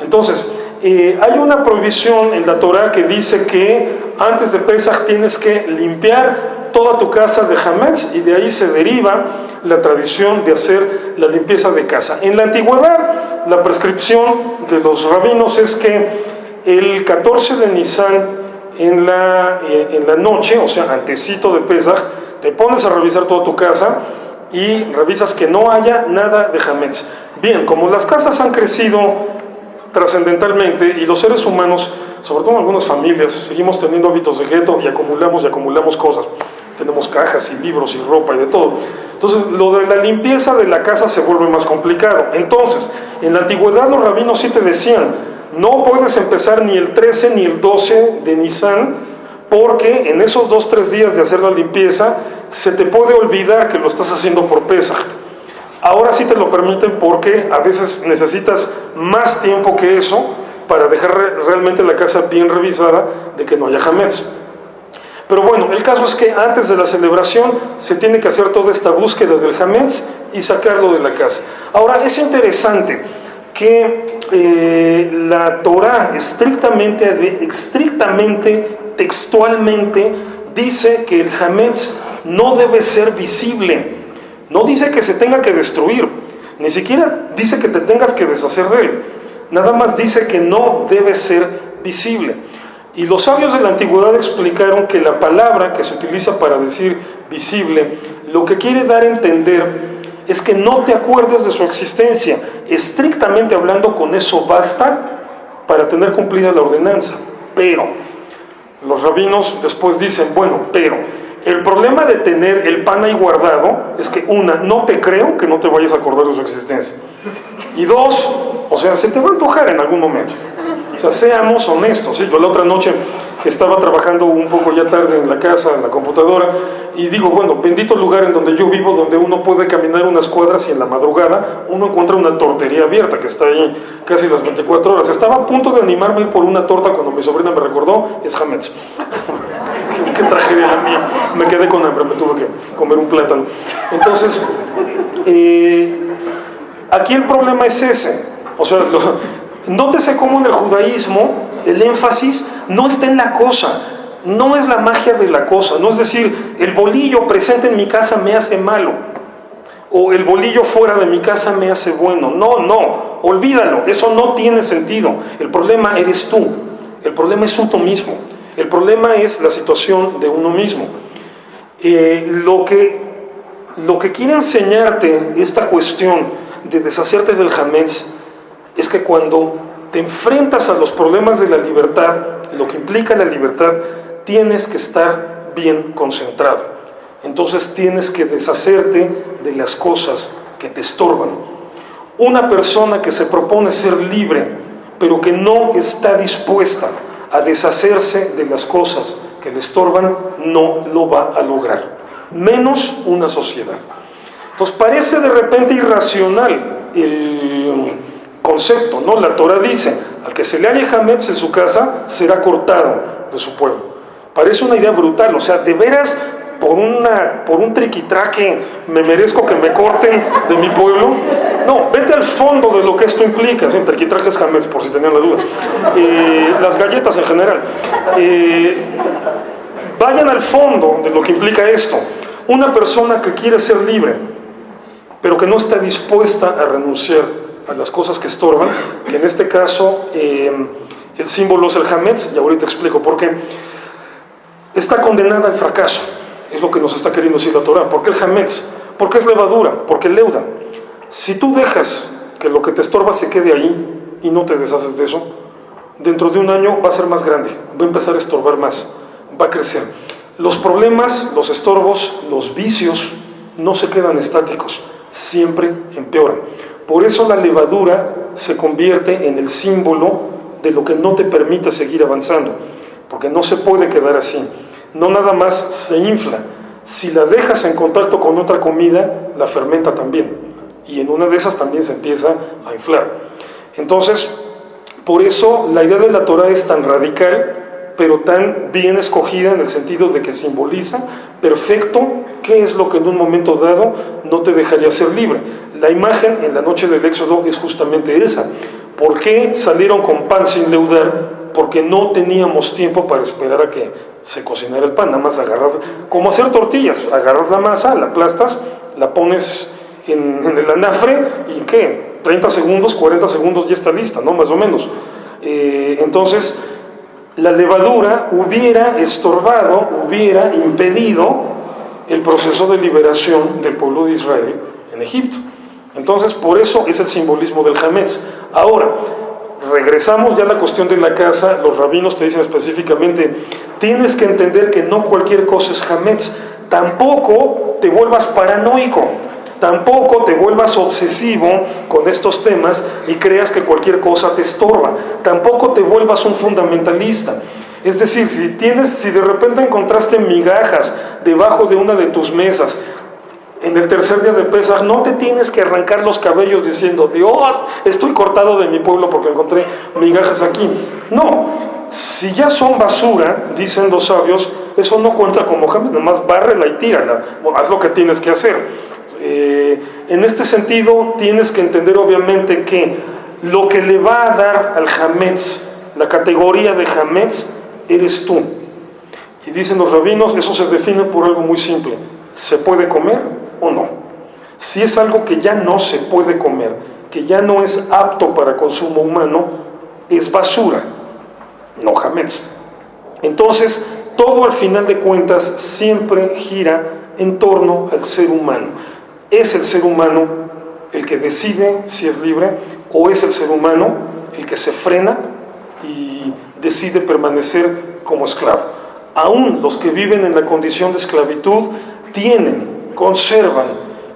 Entonces, hay una prohibición en la Torah que dice que antes de Pesaj tienes que limpiar toda tu casa de hametz, y de ahí se deriva la tradición de hacer la limpieza de casa. En la antigüedad, la prescripción de los rabinos es que el 14 de Nisan en la noche, o sea, antesito de Pesaj, te pones a revisar toda tu casa y revisas que no haya nada de hametz. Bien, como las casas han crecido trascendentalmente y los seres humanos, sobre todo en algunas familias, seguimos teniendo hábitos de gueto y acumulamos cosas. Tenemos cajas y libros y ropa y de todo. Entonces, lo de la limpieza de la casa se vuelve más complicado. Entonces, en la antigüedad los rabinos sí te decían, no puedes empezar ni el 13 ni el 12 de Nisan, porque en esos 2-3 días de hacer la limpieza, se te puede olvidar que lo estás haciendo por Pesaj. Ahora sí te lo permiten porque a veces necesitas más tiempo que eso para dejar realmente la casa bien revisada de que no haya hametz. Pero bueno, el caso es que antes de la celebración se tiene que hacer toda esta búsqueda del hametz y sacarlo de la casa. Ahora, es interesante que la Torah estrictamente, textualmente, dice que el hametz no debe ser visible. No dice que se tenga que destruir, ni siquiera dice que te tengas que deshacer de él. Nada más dice que no debe ser visible. Y los sabios de la antigüedad explicaron que la palabra que se utiliza para decir visible, lo que quiere dar a entender es que no te acuerdes de su existencia. Estrictamente hablando, con eso basta para tener cumplida la ordenanza. Pero los rabinos después dicen, bueno, pero el problema de tener el pan ahí guardado es que, una, no te creo que no te vayas a acordar de su existencia. Y dos, o sea, se te va a antojar en algún momento. O sea, seamos honestos, ¿sí? Yo la otra noche estaba trabajando un poco ya tarde en la casa, en la computadora, y digo, bueno, bendito lugar en donde yo vivo, donde uno puede caminar unas cuadras y en la madrugada uno encuentra una tortería abierta que está ahí casi las 24 horas. Estaba a punto de animarme a ir por una torta cuando mi sobrina me recordó, es hametz. Qué tragedia la mía, me quedé con hambre, me tuve que comer un plátano. Entonces, aquí el problema es ese, o sea, nótese cómo en el judaísmo el énfasis no está en la cosa, no es la magia de la cosa, no es decir, el bolillo presente en mi casa me hace malo, o el bolillo fuera de mi casa me hace bueno. No, olvídalo, eso no tiene sentido. El problema eres tú, el problema es tú mismo, el problema es la situación de uno mismo. Lo que quiere enseñarte esta cuestión de deshacerte del hametz es que cuando te enfrentas a los problemas de la libertad, lo que implica la libertad, tienes que estar bien concentrado. Entonces tienes que deshacerte de las cosas que te estorban. Una persona que se propone ser libre, pero que no está dispuesta a deshacerse de las cosas que le estorban, no lo va a lograr, menos una sociedad. Entonces parece de repente irracional el concepto, ¿no? La Torah dice, al que se le halle hametz en su casa, será cortado de su pueblo. Parece una idea brutal, o sea, de veras, por un triquitraque, me merezco que me corten de mi pueblo. No, vete al fondo de lo que esto implica. Sí, el triquitraque es hametz, por si tenían la duda. Las galletas en general. Vayan al fondo de lo que implica esto. Una persona que quiere ser libre, pero que no está dispuesta a renunciar a las cosas que estorban, que en este caso el símbolo es el hametz, y ahorita explico por qué, está condenada al fracaso. Es lo que nos está queriendo decir la Torah. ¿Por qué el hametz? Porque es levadura, porque leuda. Si tú dejas que lo que te estorba se quede ahí y no te deshaces de eso, dentro de un año va a ser más grande, va a empezar a estorbar más, va a crecer. Los problemas, los estorbos, los vicios no se quedan estáticos, siempre empeoran. Por eso la levadura se convierte en el símbolo de lo que no te permite seguir avanzando, porque no se puede quedar así. No nada más se infla, si la dejas en contacto con otra comida, la fermenta también, y en una de esas también se empieza a inflar. Entonces, por eso la idea de la Torah es tan radical, pero tan bien escogida en el sentido de que simboliza perfecto qué es lo que en un momento dado no te dejaría ser libre. La imagen en la noche del Éxodo es justamente esa. ¿Por qué salieron con pan sin leudar? Porque no teníamos tiempo para esperar a que se cocinara el pan. Nada más agarras, como hacer tortillas, agarras la masa, la aplastas, la pones en el anafre y ¿qué? 30 segundos, 40 segundos ya está lista, ¿no? Más o menos. Entonces, la levadura hubiera estorbado, hubiera impedido el proceso de liberación del pueblo de Israel en Egipto. Entonces, por eso es el simbolismo del Hametz. Ahora, regresamos ya a la cuestión de la casa. Los rabinos te dicen específicamente, tienes que entender que no cualquier cosa es Hametz. Tampoco te vuelvas paranoico, tampoco te vuelvas obsesivo con estos temas y creas que cualquier cosa te estorba. Tampoco te vuelvas un fundamentalista. Es decir, si de repente encontraste migajas debajo de una de tus mesas, en el tercer día de Pesaj, no te tienes que arrancar los cabellos diciendo, Dios, estoy cortado de mi pueblo porque encontré migajas aquí. No, si ya son basura, dicen los sabios, eso no cuenta como Hametz, nada más bárrela y tírala, haz lo que tienes que hacer. En este sentido, tienes que entender obviamente que lo que le va a dar al Hametz, la categoría de Hametz, eres tú. Y dicen los rabinos, eso se define por algo muy simple, ¿se puede comer o no? Si es algo que ya no se puede comer, que ya no es apto para consumo humano, es basura, no Hametz. Entonces, todo al final de cuentas siempre gira en torno al ser humano. ¿Es el ser humano el que decide si es libre o es el ser humano el que se frena y decide permanecer como esclavo? Aún los que viven en la condición de esclavitud conservan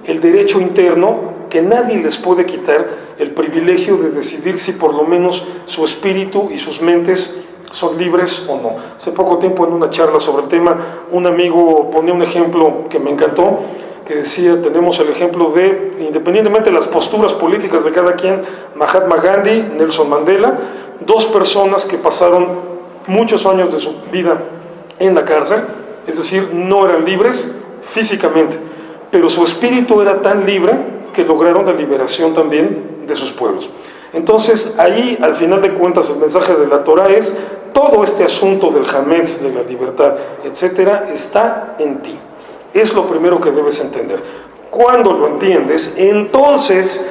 el derecho interno que nadie les puede quitar, el privilegio de decidir si por lo menos su espíritu y sus mentes son libres o no. Hace poco tiempo en una charla sobre el tema, un amigo ponía un ejemplo que me encantó, que decía, tenemos el ejemplo de, independientemente de las posturas políticas de cada quien, Mahatma Gandhi, Nelson Mandela, dos personas que pasaron muchos años de su vida en la cárcel, es decir, no eran libres físicamente, pero su espíritu era tan libre que lograron la liberación también de sus pueblos. Entonces, ahí, al final de cuentas, el mensaje de la Torah es, todo este asunto del Hametz, de la libertad, etcétera, está en ti. Es lo primero que debes entender. Cuando lo entiendes, entonces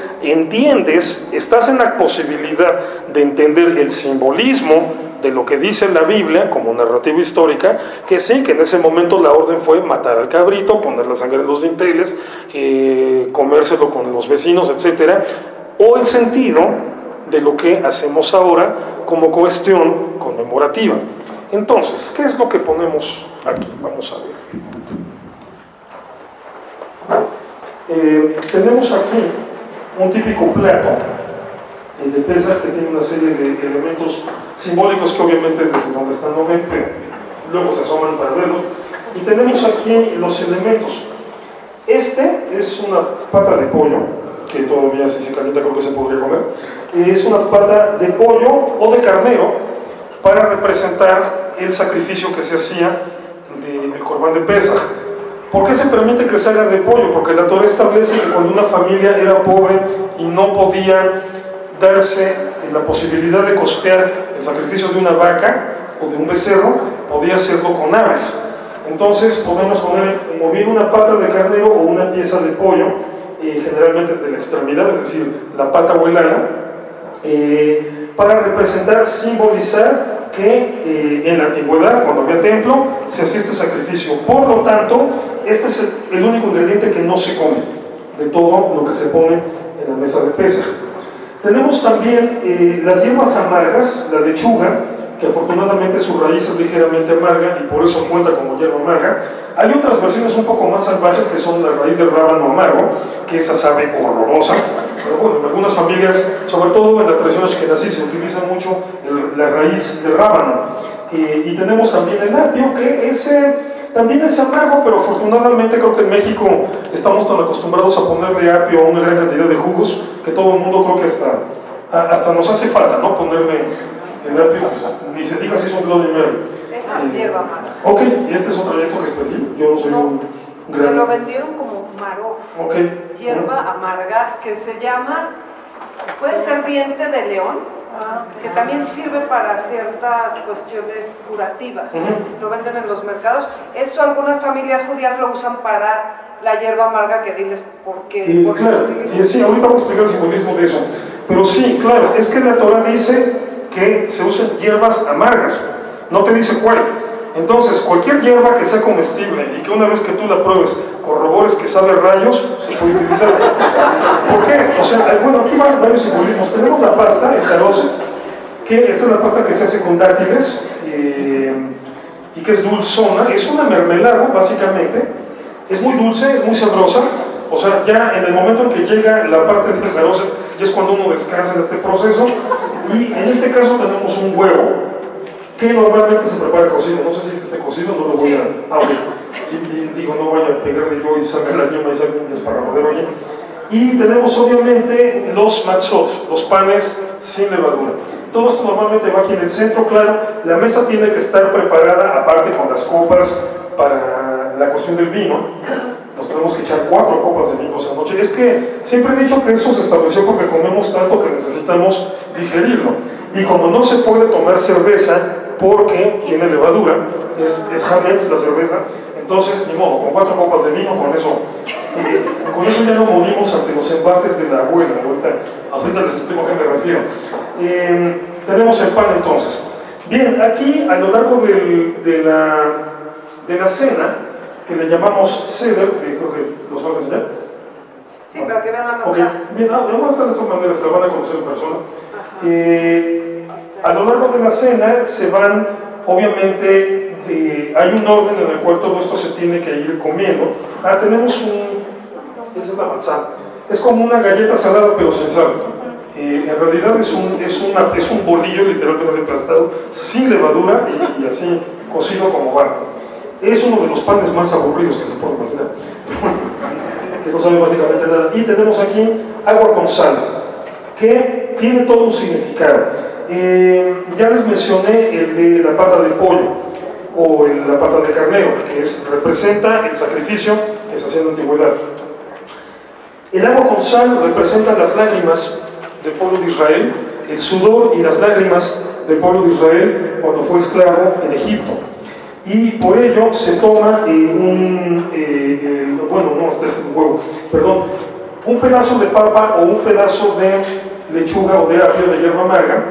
estás en la posibilidad de entender el simbolismo de lo que dice la Biblia como narrativa histórica, que sí, que en ese momento la orden fue matar al cabrito, poner la sangre en los dinteles, comérselo con los vecinos, etcétera, o el sentido de lo que hacemos ahora como cuestión conmemorativa. Entonces, ¿qué es lo que ponemos aquí? Vamos a ver. Tenemos aquí un típico plato de Pesaj que tiene una serie de elementos simbólicos que obviamente desde donde están no ven, pero luego se asoman para verlos. Y tenemos aquí los elementos. Este es una pata de pollo, que todavía si se calienta creo que se podría comer. Es una pata de pollo o de carnero para representar el sacrificio que se hacía del Corbán de Pesaj. ¿Por qué se permite que se haga de pollo? Porque la Torah establece que cuando una familia era pobre y no podía darse la posibilidad de costear el sacrificio de una vaca o de un becerro, podía hacerlo con aves. Entonces podemos poner o bien una pata de carnero o una pieza de pollo, generalmente de la extremidad, es decir, la pata o el ala, para representar, simbolizar que en la antigüedad, cuando había templo, se hacía este sacrificio. Por lo tanto, este es el único ingrediente que no se come de todo lo que se pone en la mesa de Pesaj. Tenemos también las hierbas amargas, la lechuga, que afortunadamente su raíz es ligeramente amarga y por eso cuenta como hierba amarga. Hay otras versiones un poco más salvajes que son la raíz del rábano amargo, que esa sabe horrorosa, pero bueno, en algunas familias, sobre todo en la tradición ashkenazí, se utiliza mucho la raíz del rábano. Y tenemos también el apio, que ese también es amargo, pero afortunadamente creo que en México estamos tan acostumbrados a ponerle apio a una gran cantidad de jugos que todo el mundo creo que hasta nos hace falta, ¿no? Ponerle el apio, ni se diga si es un Bloody Mary. Esta es hierba amarga. Ok, y este es otro esto que está aquí. Yo no soy un gran... Me lo vendieron como maró. Okay. Hierba amarga que se llama, puede ser diente de león, que también sirve para ciertas cuestiones curativas. Lo venden en los mercados. Esto algunas familias judías lo usan para la hierba amarga, que diles por qué. Claro, sí, ahorita vamos a explicar el simbolismo de eso. Pero sí, claro, es que la Torah dice que se usan hierbas amargas, no te dice cuál. Entonces, cualquier hierba que sea comestible y que una vez que tú la pruebes corrobores que sabe rayos, se puede utilizar. ¿Por qué? O sea, bueno, aquí van varios simbolismos. Tenemos la pasta, el jaroset, que esta es la pasta que se hace con dátiles y que es dulzona, es una mermelada básicamente, es muy dulce, es muy sabrosa. O sea, ya en el momento en que llega la parte del jaroset, ya es cuando uno descansa en este proceso. Y en este caso tenemos un huevo que normalmente se prepara cocido. No sé si este esté cocido, no lo voy a abrir. Y digo, no vaya a pegarle yo y sacar la yema y sacar un desparramadero allí. Y tenemos obviamente los matzot, los panes sin levadura. Todo esto normalmente va aquí en el centro, claro. La mesa tiene que estar preparada aparte con las copas para la cuestión del vino. Nos tenemos que echar 4 copas de vino esa noche. Es que siempre he dicho que eso se estableció porque comemos tanto que necesitamos digerirlo. Y como no se puede tomar cerveza porque tiene levadura, es hametz la cerveza, entonces, ni modo, con 4 copas de vino, con eso ya no morimos ante los embates de la abuela. Ahorita les explico a qué me refiero. Tenemos el pan entonces. Bien, aquí a lo largo de la cena, que le llamamos Seder, que creo que los vas a enseñar. Sí, para que vean la masa. Okay. Bien, vamos a estar de todas maneras, se van a conocer en persona. A lo largo de la cena se van, obviamente, hay un orden en el cual todo esto se tiene que ir comiendo. Tenemos esa es la matzá. Es como una galleta salada pero sin sal. En realidad es un bolillo literalmente aplastado, sin levadura y así cocido como va. Es uno de los panes más aburridos que se puede imaginar. Que no sabe básicamente nada. Y tenemos aquí agua con sal, que tiene todo un significado. Ya les mencioné el de la pata de pollo o la pata de carnero, que representa el sacrificio que se hacía en la antigüedad. El agua con sal representa las lágrimas del pueblo de Israel, el sudor y las lágrimas del pueblo de Israel cuando fue esclavo en Egipto. Y por ello se toma un pedazo de papa o un pedazo de lechuga o de apio de hierba amarga.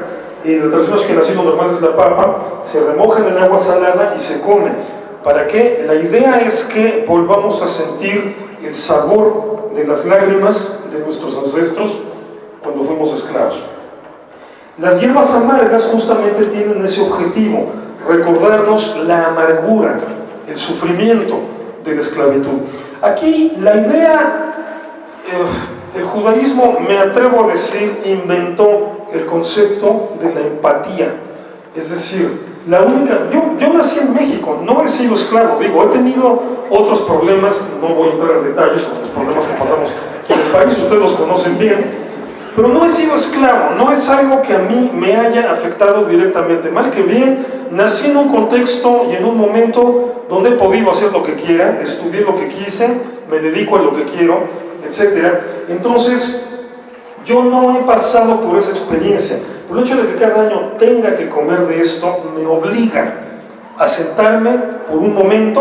En la tradición ashkenazí lo normal es la papa, se remoja en agua salada y se come. ¿Para qué? La idea es que volvamos a sentir el sabor de las lágrimas de nuestros ancestros cuando fuimos esclavos. Las hierbas amargas justamente tienen ese objetivo, recordarnos la amargura, el sufrimiento de la esclavitud. Aquí la idea, el judaísmo, me atrevo a decir, inventó el concepto de la empatía. Es decir, yo nací en México, no he sido esclavo, digo, he tenido otros problemas, no voy a entrar en detalles con los problemas que pasamos en el país, ustedes los conocen bien. Pero no he sido esclavo, no es algo que a mí me haya afectado directamente. Mal que bien, nací en un contexto y en un momento donde he podido hacer lo que quiera, estudié lo que quise, me dedico a lo que quiero, etc. Entonces, yo no he pasado por esa experiencia. Por el hecho de que cada año tenga que comer de esto, me obliga a sentarme por un momento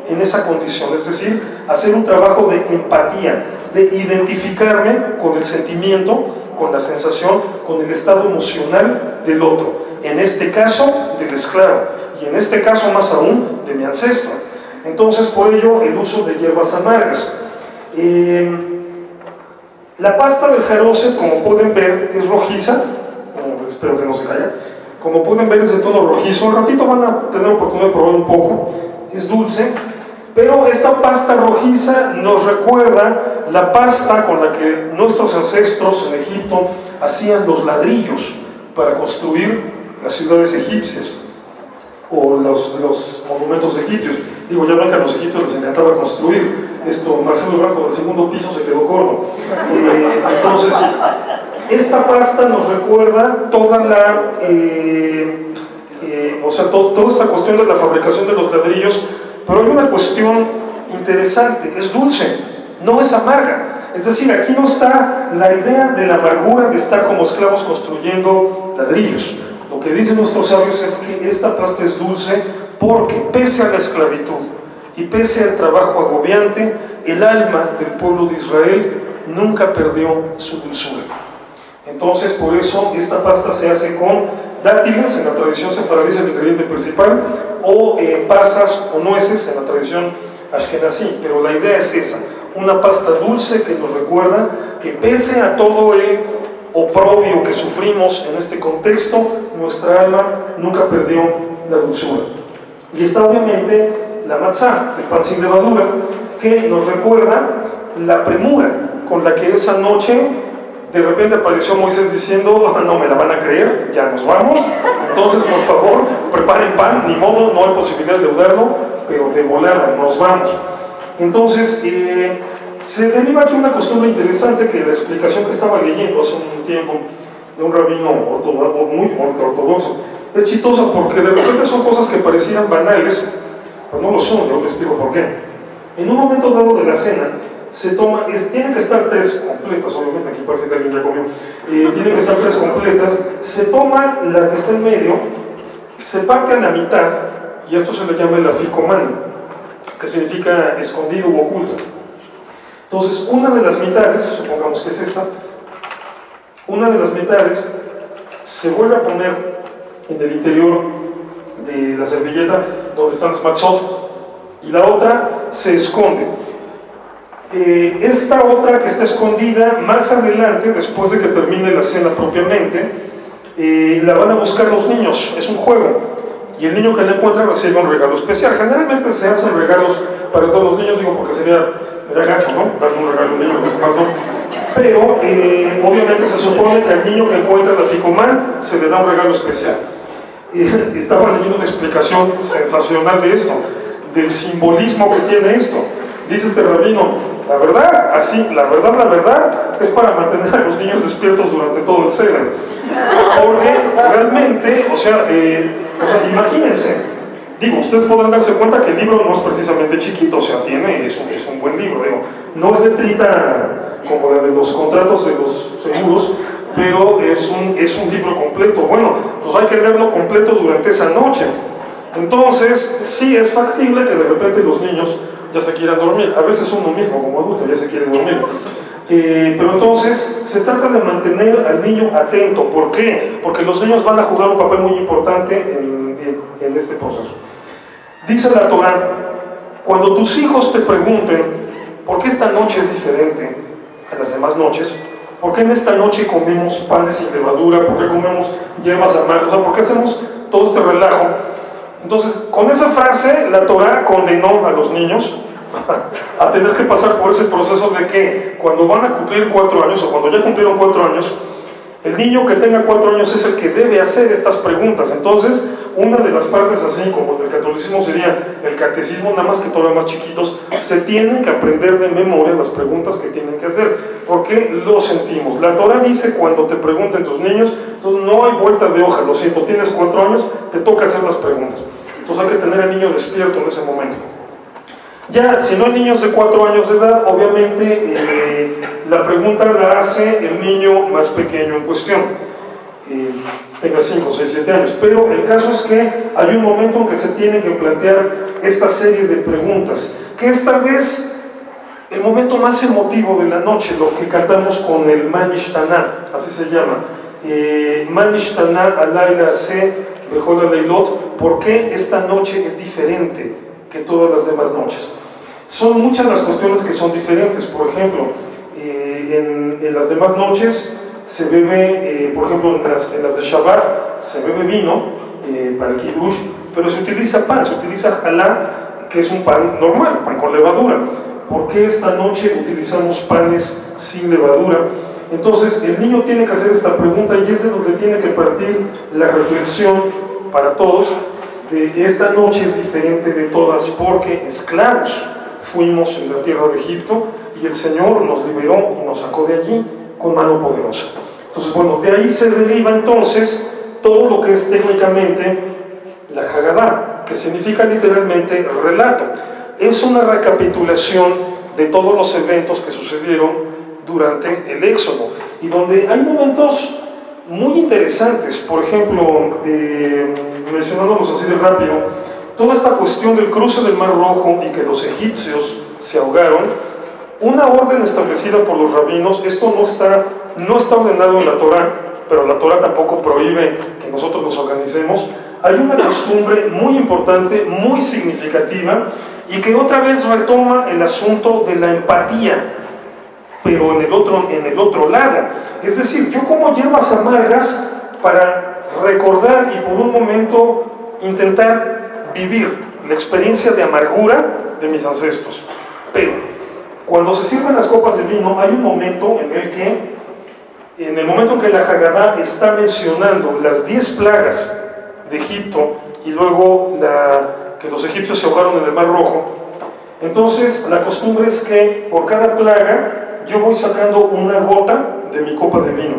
en esa condición, es decir, hacer un trabajo de empatía, de identificarme con el sentimiento, con la sensación, con el estado emocional del otro, en este caso del esclavo, y en este caso más aún de mi ancestro. Entonces, por ello, el uso de hierbas amargas. La pasta del jaroset, como pueden ver, es rojiza, espero que no se caiga. Como pueden ver, es de tono rojizo. Al ratito van a tener oportunidad de probar un poco. Es dulce, pero esta pasta rojiza nos recuerda la pasta con la que nuestros ancestros en Egipto hacían los ladrillos para construir las ciudades egipcias o los monumentos egipcios. Digo, ya ven que a los egipcios les encantaba construir. Marcelo Branco del segundo piso se quedó corto. Entonces, esta pasta nos recuerda toda toda esta cuestión de la fabricación de los ladrillos, pero hay una cuestión interesante: es dulce, no es amarga. Es decir, aquí no está la idea de la amargura de estar como esclavos construyendo ladrillos. Lo que dicen nuestros sabios es que esta pasta es dulce porque, pese a la esclavitud y pese al trabajo agobiante, el alma del pueblo de Israel nunca perdió su dulzura. Entonces, por eso esta pasta se hace con dátiles, en la tradición sefaradí es el ingrediente principal, o pasas o nueces en la tradición ashkenazí, pero la idea es esa, una pasta dulce que nos recuerda que, pese a todo el oprobio que sufrimos en este contexto, nuestra alma nunca perdió la dulzura. Y está obviamente la matzá, el pan sin levadura, que nos recuerda la premura con la que esa noche de repente apareció Moisés diciendo: no me la van a creer, ya nos vamos, entonces por favor preparen pan, ni modo, no hay posibilidad de dudarlo, pero de volada nos vamos. Entonces se deriva aquí una costumbre interesante, que la explicación que estaba leyendo hace un tiempo de un rabino muy ortodoxo es chistosa, porque de repente son cosas que parecieran banales, pero no lo son. Yo te explico por qué. En un momento dado de la cena se toma, tienen que estar 3 completas, obviamente aquí parece que alguien ya comió, tienen que estar 3 completas, se toma la que está en medio, se parte a la mitad, y esto se le llama el aficomán, que significa escondido u oculto. Entonces, una de las mitades, supongamos que es esta, una de las mitades se vuelve a poner en el interior de la servilleta donde están las matzot, y la otra se esconde. Esta otra que está escondida, más adelante, después de que termine la cena propiamente, la van a buscar los niños. Es un juego, y el niño que la encuentra recibe un regalo especial. Generalmente se hacen regalos para todos los niños, digo, porque sería gacho, ¿no? Darle un regalo a un niño, que más no. Pero obviamente se supone que al niño que encuentra la ficomán se le da un regalo especial. Estaba leyendo una explicación sensacional de esto, del simbolismo que tiene esto. Dice este rabino: la verdad, es para mantener a los niños despiertos durante todo el Seder. Porque realmente, imagínense, digo, ustedes podrán darse cuenta que el libro no es precisamente chiquito, es un buen libro, digo, no es letrita como la de los contratos de los seguros, pero es un libro completo. Bueno, pues hay que leerlo completo durante esa noche. Entonces, sí es factible que de repente los niños ya se quieran dormir. A veces uno mismo como adulto ya se quiere dormir. Pero entonces se trata de mantener al niño atento. ¿Por qué? Porque los niños van a jugar un papel muy importante en este proceso. Dice la Torá: cuando tus hijos te pregunten ¿por qué esta noche es diferente a las demás noches? ¿Por qué en esta noche comemos panes sin levadura? ¿Por qué comemos hierbas amargas? ¿Por qué hacemos todo este relajo? Entonces, con esa frase, la Torá condenó a los niños a tener que pasar por ese proceso de que cuando van a cumplir 4 años, o cuando ya cumplieron 4 años, el niño que tenga 4 años es el que debe hacer estas preguntas. Entonces, una de las partes, así como en el catolicismo sería el catecismo, nada más que todavía más chiquitos, se tienen que aprender de memoria las preguntas que tienen que hacer, porque lo sentimos. La Torá dice: cuando te pregunten tus niños, entonces no hay vuelta de hoja, lo siento, tienes 4 años, te toca hacer las preguntas. Entonces hay que tener al niño despierto en ese momento. Ya, si no hay niños de 4 años de edad, obviamente la pregunta la hace el niño más pequeño en cuestión, tenga 5, 6, 7 años. Pero el caso es que hay un momento en que se tienen que plantear esta serie de preguntas, que es tal vez el momento más emotivo de la noche, lo que cantamos con el Manishtaná, así se llama. Manishtaná alayla se bejol aleilot. ¿Por qué esta noche es diferente que todas las demás noches? Son muchas las cuestiones que son diferentes. Por ejemplo, En las demás noches se bebe, por ejemplo, en las de Shabbat se bebe vino para el kiddush, pero se utiliza pan, se utiliza halá, que es un pan normal, pan con levadura. ¿Por qué esta noche utilizamos panes sin levadura? Entonces el niño tiene que hacer esta pregunta y es de donde tiene que partir la reflexión para todos. De esta noche es diferente de todas porque esclavos fuimos en la tierra de Egipto y el Señor nos liberó y nos sacó de allí con mano poderosa. Entonces, bueno, de ahí se deriva entonces todo lo que es técnicamente la Haggadah, que significa literalmente relato. Es una recapitulación de todos los eventos que sucedieron durante el Éxodo y donde hay momentos muy interesantes. Por ejemplo, mencionándolos así de rápido, toda esta cuestión del cruce del Mar Rojo y que los egipcios se ahogaron, una orden establecida por los rabinos. Esto no está ordenado en la Torá, pero la Torá tampoco prohíbe que nosotros nos organicemos. Hay una costumbre muy importante, muy significativa, y que otra vez retoma el asunto de la empatía, pero en el otro lado. Es decir, yo como hierbas amargas para recordar y por un momento intentar vivir la experiencia de amargura de mis ancestros. Pero cuando se sirven las copas de vino, hay un momento en el momento en que la Haggadah está mencionando las 10 plagas de Egipto y luego que los egipcios se ahogaron en el Mar Rojo. Entonces la costumbre es que por cada plaga yo voy sacando una gota de mi copa de vino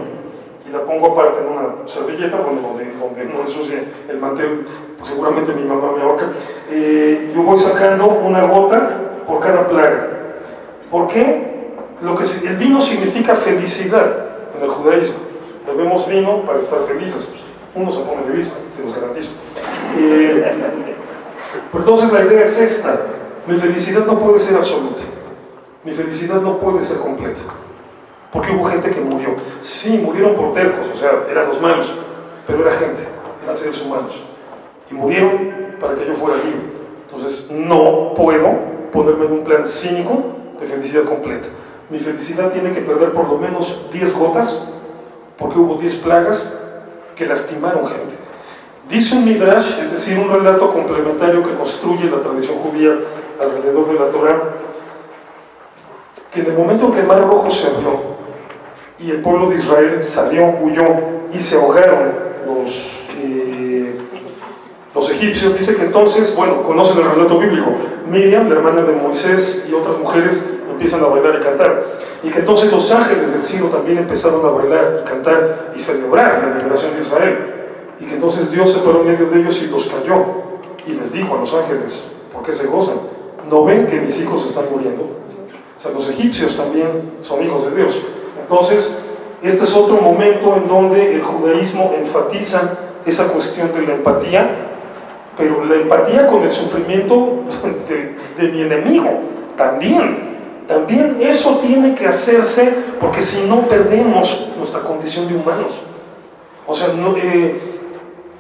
y la pongo aparte en una servilleta donde no ensucie el mantel, pues seguramente mi mamá me ahorca. Yo voy sacando una gota por cada plaga. ¿Por qué? El vino significa felicidad en el judaísmo. Bebemos vino para estar felices. Uno se pone feliz, se los garantizo. Pero entonces la idea es esta: mi felicidad no puede ser absoluta, mi felicidad no puede ser completa, porque hubo gente que murió. Sí, murieron por tercos, o sea, eran los malos, pero era gente, eran seres humanos, y murieron para que yo fuera libre. Entonces no puedo ponerme en un plan cínico de felicidad completa. Mi felicidad tiene que perder por lo menos 10 gotas, porque hubo 10 plagas que lastimaron gente. Dice un midrash, es decir, un relato complementario que construye la tradición judía alrededor de la Torá, que en el momento en que el Mar Rojo se abrió y el pueblo de Israel salió, huyó y se ahogaron los egipcios, dice que entonces, bueno, conocen el relato bíblico, Miriam, la hermana de Moisés, y otras mujeres empiezan a bailar y cantar, y que entonces los ángeles del cielo también empezaron a bailar y cantar y celebrar la liberación de Israel, y que entonces Dios se paró en medio de ellos y los cayó y les dijo a los ángeles: ¿por qué se gozan? ¿No ven que mis hijos están muriendo? O sea, los egipcios también son hijos de Dios. Entonces, este es otro momento en donde el judaísmo enfatiza esa cuestión de la empatía, pero la empatía con el sufrimiento de mi enemigo también eso tiene que hacerse, porque si no perdemos nuestra condición de humanos. O sea,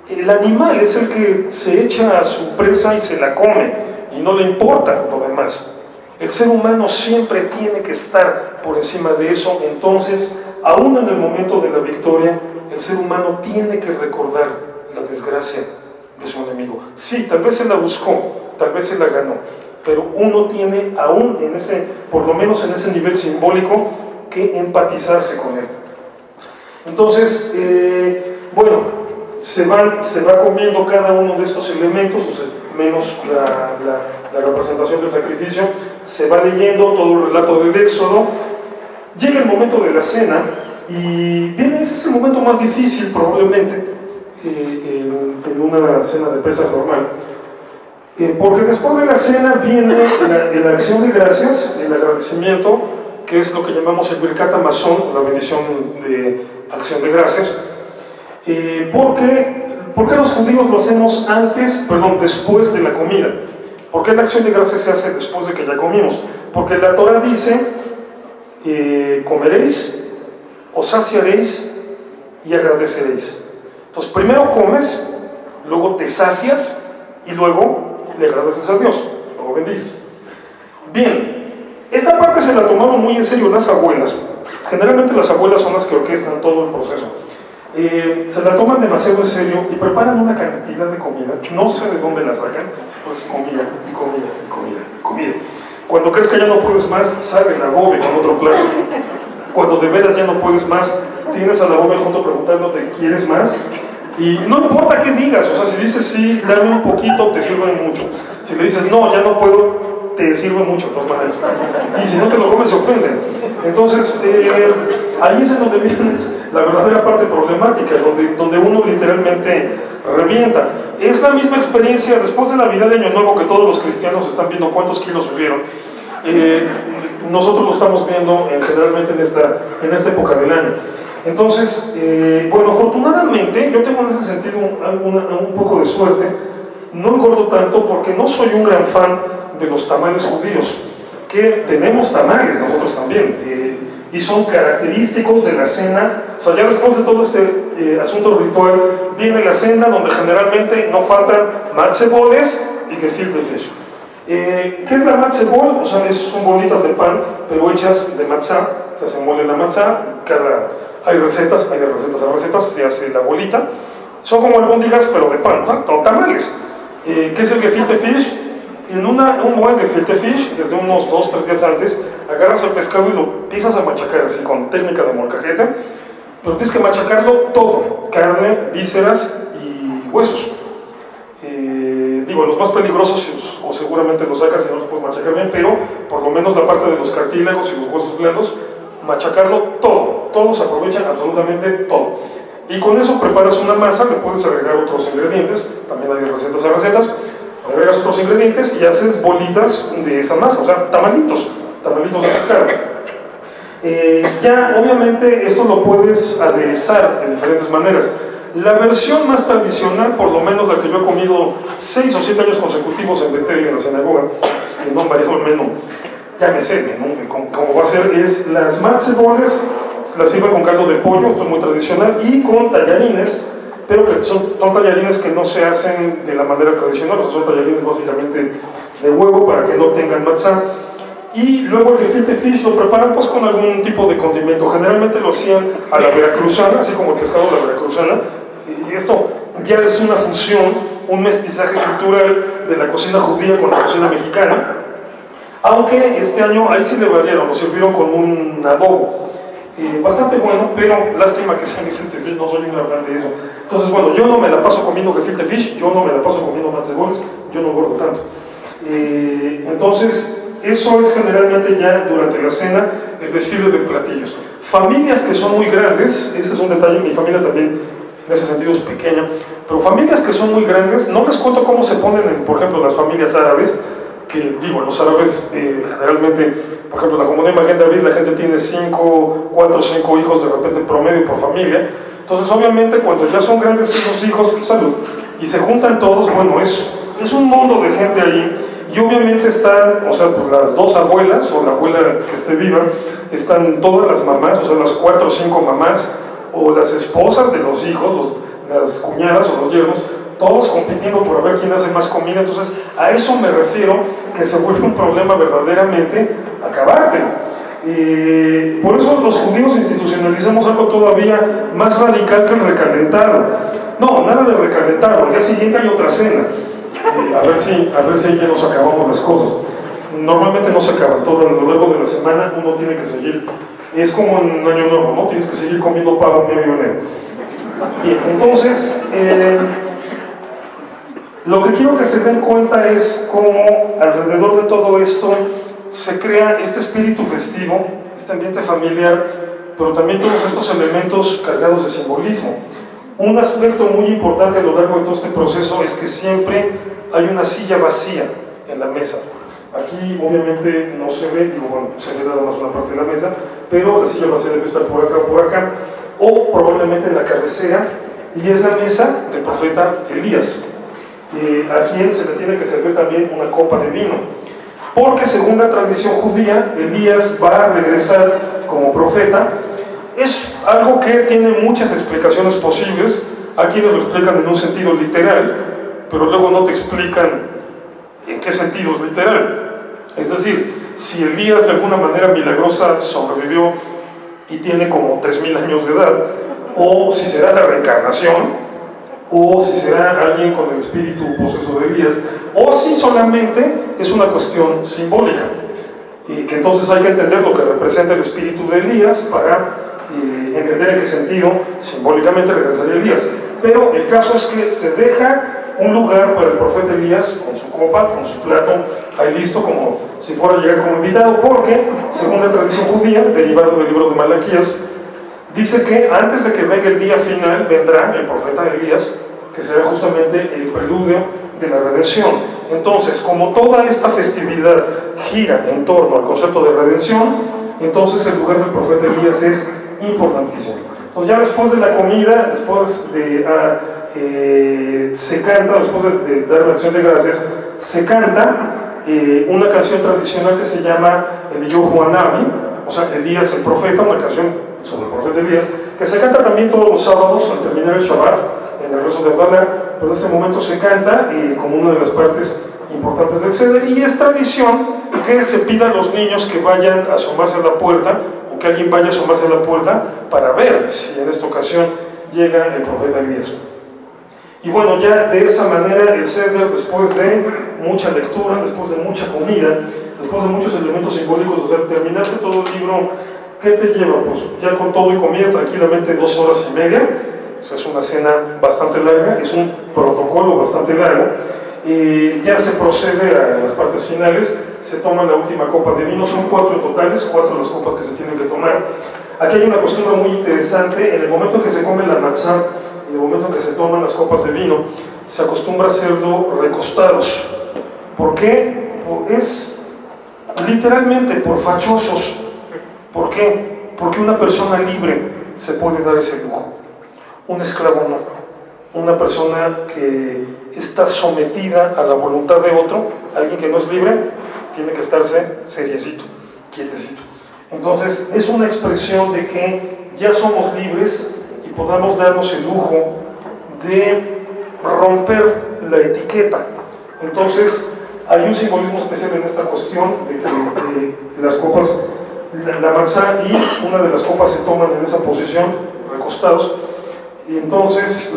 el animal es el que se echa a su presa y se la come y no le importa lo demás. El ser humano siempre tiene que estar por encima de eso. Entonces, aún en el momento de la victoria, el ser humano tiene que recordar la desgracia de su enemigo. Sí, tal vez se la buscó, tal vez se la ganó, pero uno tiene aún por lo menos en ese nivel simbólico, que empatizarse con él. Entonces, bueno, se va comiendo cada uno de estos elementos, o sea, menos la representación del sacrificio, se va leyendo todo el relato del Éxodo. Llega el momento de la cena y ese es el momento más difícil probablemente en una cena de Pesaj normal, porque después de la cena viene la acción de gracias, el agradecimiento, que es lo que llamamos el Birkat Hamazon, la bendición de acción de gracias. ¿Por qué los judíos lo hacemos después de la comida? ¿Por qué la acción de gracias se hace después de que ya comimos? Porque la Torah dice: comeréis, os saciaréis y agradeceréis. Entonces, primero comes, luego te sacias y luego le agradeces a Dios, luego bendices. Bien, Esta parte se la tomaron muy en serio las abuelas. Generalmente las abuelas son las que orquestan todo el proceso. Se la toman demasiado en serio y preparan una cantidad de comida, no sé de dónde la sacan, pues comida, y comida, y comida, y comida. Cuando crees que ya no puedes más, sale la bobe con otro plato. Cuando de veras ya no puedes más, tienes a la bobe junto preguntándote, ¿quieres más? Y no importa qué digas, o sea, si dices sí, dame un poquito, te sirven mucho. Si le dices no, ya no puedo, te sirven mucho de todas maneras. Y si no te lo comes, se ofenden. Entonces, ahí es en donde viene la verdadera parte problemática, donde uno literalmente revienta. Es la misma experiencia después de Navidad de Año Nuevo que todos los cristianos están viendo cuántos kilos subieron. Nosotros lo estamos viendo generalmente en esta época del año. Entonces, bueno, afortunadamente yo tengo en ese sentido un poco de suerte. No engordo tanto porque no soy un gran fan de los tamales judíos, que tenemos tamales nosotros también, y son característicos de la cena. O sea, ya después de todo este asunto ritual, viene la cena donde generalmente no faltan matzeboles y gefilte fish. ¿Qué es la matzebol? O sea, son bolitas de pan, pero hechas de matzá. O sea, se muele la matzá, hay recetas, hay de recetas a recetas, se hace la bolita. Son como albóndigas, pero de pan, ¿no? Tamales. ¿Qué es el gefilte fish? En un buen gefilte fish, desde unos 2-3 días antes, agarras el pescado y lo empiezas a machacar así con técnica de molcajete, pero tienes que machacarlo todo, carne, vísceras y huesos. Digo, los más peligrosos o seguramente los sacas y no los puedes machacar bien, pero por lo menos la parte de los cartílagos y los huesos blandos, machacarlo todo, todos aprovechan absolutamente todo. Y con eso preparas una masa, le puedes agregar otros ingredientes, también hay recetas a recetas, agregas otros ingredientes y haces bolitas de esa masa, o sea, tamalitos de pescado. Ya, obviamente, esto lo puedes aderezar de diferentes maneras. La versión más tradicional, por lo menos la que yo he comido 6 o 7 años consecutivos en Betel, en la sinagoga, que no han variado el menú, ya me sé, ¿no? Como va a ser, es las matzeboles, las sirven con caldo de pollo, esto es muy tradicional, y con tallarines, pero que son tallarines que no se hacen de la manera tradicional, o sea, son tallarines básicamente de huevo para que no tengan matzá. Y luego el gefilte fish lo preparan pues con algún tipo de condimento, generalmente lo hacían a la veracruzana, así como el pescado de la veracruzana, y esto ya es una fusión, un mestizaje cultural de la cocina judía con la cocina mexicana, aunque este año ahí sí le variaron, lo sirvieron con un adobo, bastante bueno, pero lástima que sea gefilte fish, no soy un gran fan de eso. Entonces, bueno, yo no me la paso comiendo gefilte fish, yo no me la paso comiendo matzeboles, yo no engordo tanto. Entonces, eso es generalmente ya durante la cena el desfile de platillos. Familias que son muy grandes, ese es un detalle, mi familia también en ese sentido es pequeña, pero familias que son muy grandes, no les cuento cómo se ponen, por ejemplo, las familias árabes, que digo, los árabes generalmente, por ejemplo, la comunidad Maguen David, la gente tiene 4 o 5 hijos de repente promedio por familia. Entonces, obviamente, cuando ya son grandes esos hijos, salud, y se juntan todos, bueno, es un mundo de gente ahí, y obviamente están, o sea, pues las 2 abuelas, o la abuela que esté viva, están todas las mamás, o sea, las 4 o 5 mamás, o las esposas de los hijos, las cuñadas o los yernos, todos compitiendo por ver quién hace más comida. Entonces, a eso me refiero, que se vuelve un problema verdaderamente acabártelo. Por eso los judíos institucionalizamos algo todavía más radical que el recalentado. No, nada de recalentado, al día siguiente hay otra cena. A ver si ahí ya nos acabamos las cosas. Normalmente no se acaban, todo a lo largo de la semana uno tiene que seguir. Es como en Año Nuevo, ¿no? Tienes que seguir comiendo pavo medio enero. Bien, entonces, lo que quiero que se den cuenta es cómo alrededor de todo esto se crea este espíritu festivo, este ambiente familiar, pero también todos estos elementos cargados de simbolismo. Un aspecto muy importante a lo largo de todo este proceso es que siempre hay una silla vacía en la mesa. Aquí obviamente no se ve, digo, bueno, se ve nada más una parte de la mesa, pero la silla vacía debe estar por acá, o probablemente en la cabecera, y es la mesa del profeta Elías, a quien se le tiene que servir también una copa de vino, porque según la tradición judía, Elías va a regresar como profeta. Es algo que tiene muchas explicaciones posibles. Hay quienes lo explican en un sentido literal, pero luego no te explican en qué sentido es literal. Es decir, si Elías de alguna manera milagrosa sobrevivió y tiene como 3000 años de edad, o si será la reencarnación, o si será alguien con el espíritu poseso de Elías, o si solamente es una cuestión simbólica, y que entonces hay que entender lo que representa el espíritu de Elías para entender en qué sentido simbólicamente regresaría Elías. Pero el caso es que se deja un lugar para el profeta Elías con su copa, con su plato ahí listo, como si fuera a llegar como invitado, porque según la tradición judía, derivado del libro de Malaquías, dice que antes de que venga el día final vendrá el profeta Elías, que será justamente el preludio de la redención. Entonces, como toda esta festividad gira en torno al concepto de redención, entonces el lugar del profeta Elías es importantísimo. Entonces ya después de la comida, después de se canta, después de dar la acción de gracias, se canta una canción tradicional que se llama el Yohu Anabi, o sea, Elías el profeta, una canción sobre el profeta Elías, que se canta también todos los sábados al terminar el Shabbat, en el rezo de Adonai, pero en este momento se canta como una de las partes importantes del Seder, y es tradición que se pida a los niños que vayan a asomarse a la puerta, o que alguien vaya a asomarse a la puerta para ver si en esta ocasión llega el profeta Elías. Y bueno, ya de esa manera el Seder, después de mucha lectura, después de mucha comida, después de muchos elementos simbólicos, o sea, terminarse todo el libro, ¿qué te lleva? Pues ya con todo y comida tranquilamente 2 horas y media, o sea, es una cena bastante larga, es un protocolo bastante largo, y ya se procede a las partes finales, se toma la última copa de vino, son 4 en totales, 4 las copas que se tienen que tomar. Aquí hay una costumbre muy interesante, en el momento en que se come la matzá, en el momento en que se toman las copas de vino, se acostumbra a hacerlo recostados. ¿Por qué? Es literalmente por fachosos. ¿Por qué? Porque una persona libre se puede dar ese lujo, un esclavo no. Una persona que está sometida a la voluntad de otro, alguien que no es libre, tiene que estarse seriecito, quietecito. Entonces es una expresión de que ya somos libres y podamos darnos el lujo de romper la etiqueta. Entonces hay un simbolismo especial en esta cuestión de que las copas, la matzá y una de las copas se toman en esa posición, recostados, y entonces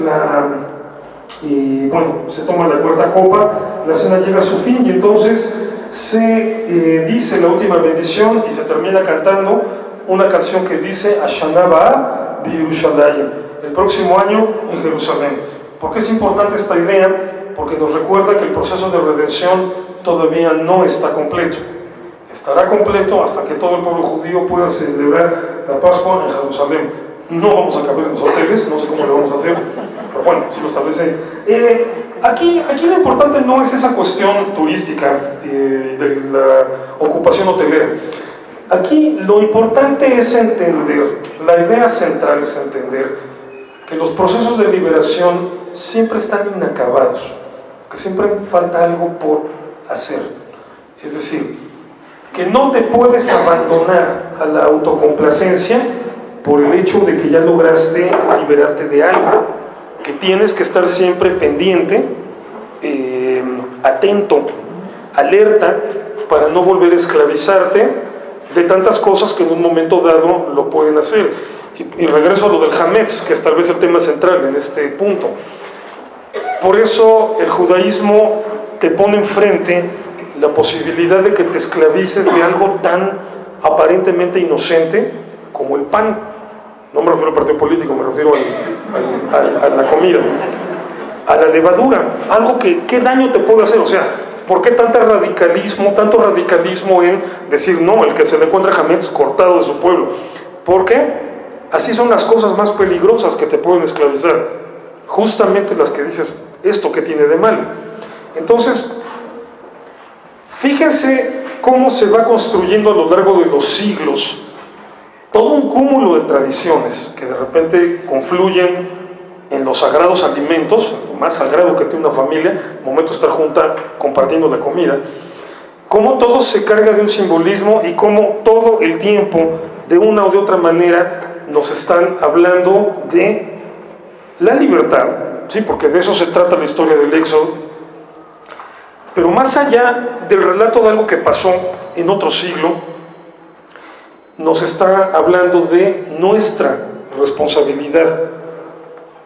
se toma la 4ª copa, la cena llega a su fin y entonces se dice la última bendición y se termina cantando una canción que dice Ashana Ba'a B'Yerushalayim, el próximo año en Jerusalén. ¿Por qué es importante esta idea? Porque nos recuerda que el proceso de redención todavía no está completo. Estará completo hasta que todo el pueblo judío pueda celebrar la Pascua en Jerusalén. No vamos a caber en los hoteles, no sé cómo lo vamos a hacer, pero bueno, sí lo establecen. Aquí lo importante no es esa cuestión turística de la ocupación hotelera. Aquí lo importante es entender, la idea central es entender que los procesos de liberación siempre están inacabados, que siempre falta algo por hacer. Es decir, que no te puedes abandonar a la autocomplacencia por el hecho de que ya lograste liberarte de algo, que tienes que estar siempre pendiente, atento, alerta, para no volver a esclavizarte de tantas cosas que en un momento dado lo pueden hacer. Y regreso a lo del Hametz, que es tal vez el tema central en este punto. Por eso el judaísmo te pone enfrente la posibilidad de que te esclavices de algo tan aparentemente inocente como el pan. No me refiero al partido político, me refiero a la comida, a la levadura, algo que ¿qué daño te puede hacer? O sea, ¿por qué tanto radicalismo en decir no, el que se le encuentra Hametz cortado de su pueblo? Porque así son las cosas más peligrosas que te pueden esclavizar, justamente las que dices, ¿esto qué tiene de mal? Entonces, fíjense cómo se va construyendo a lo largo de los siglos todo un cúmulo de tradiciones que de repente confluyen en los sagrados alimentos, lo más sagrado que tiene una familia, el momento de estar junta compartiendo la comida, cómo todo se carga de un simbolismo y cómo todo el tiempo, de una o de otra manera, nos están hablando de la libertad, ¿sí? Porque de eso se trata la historia del Éxodo, Pero más allá del relato de algo que pasó en otro siglo, nos está hablando de nuestra responsabilidad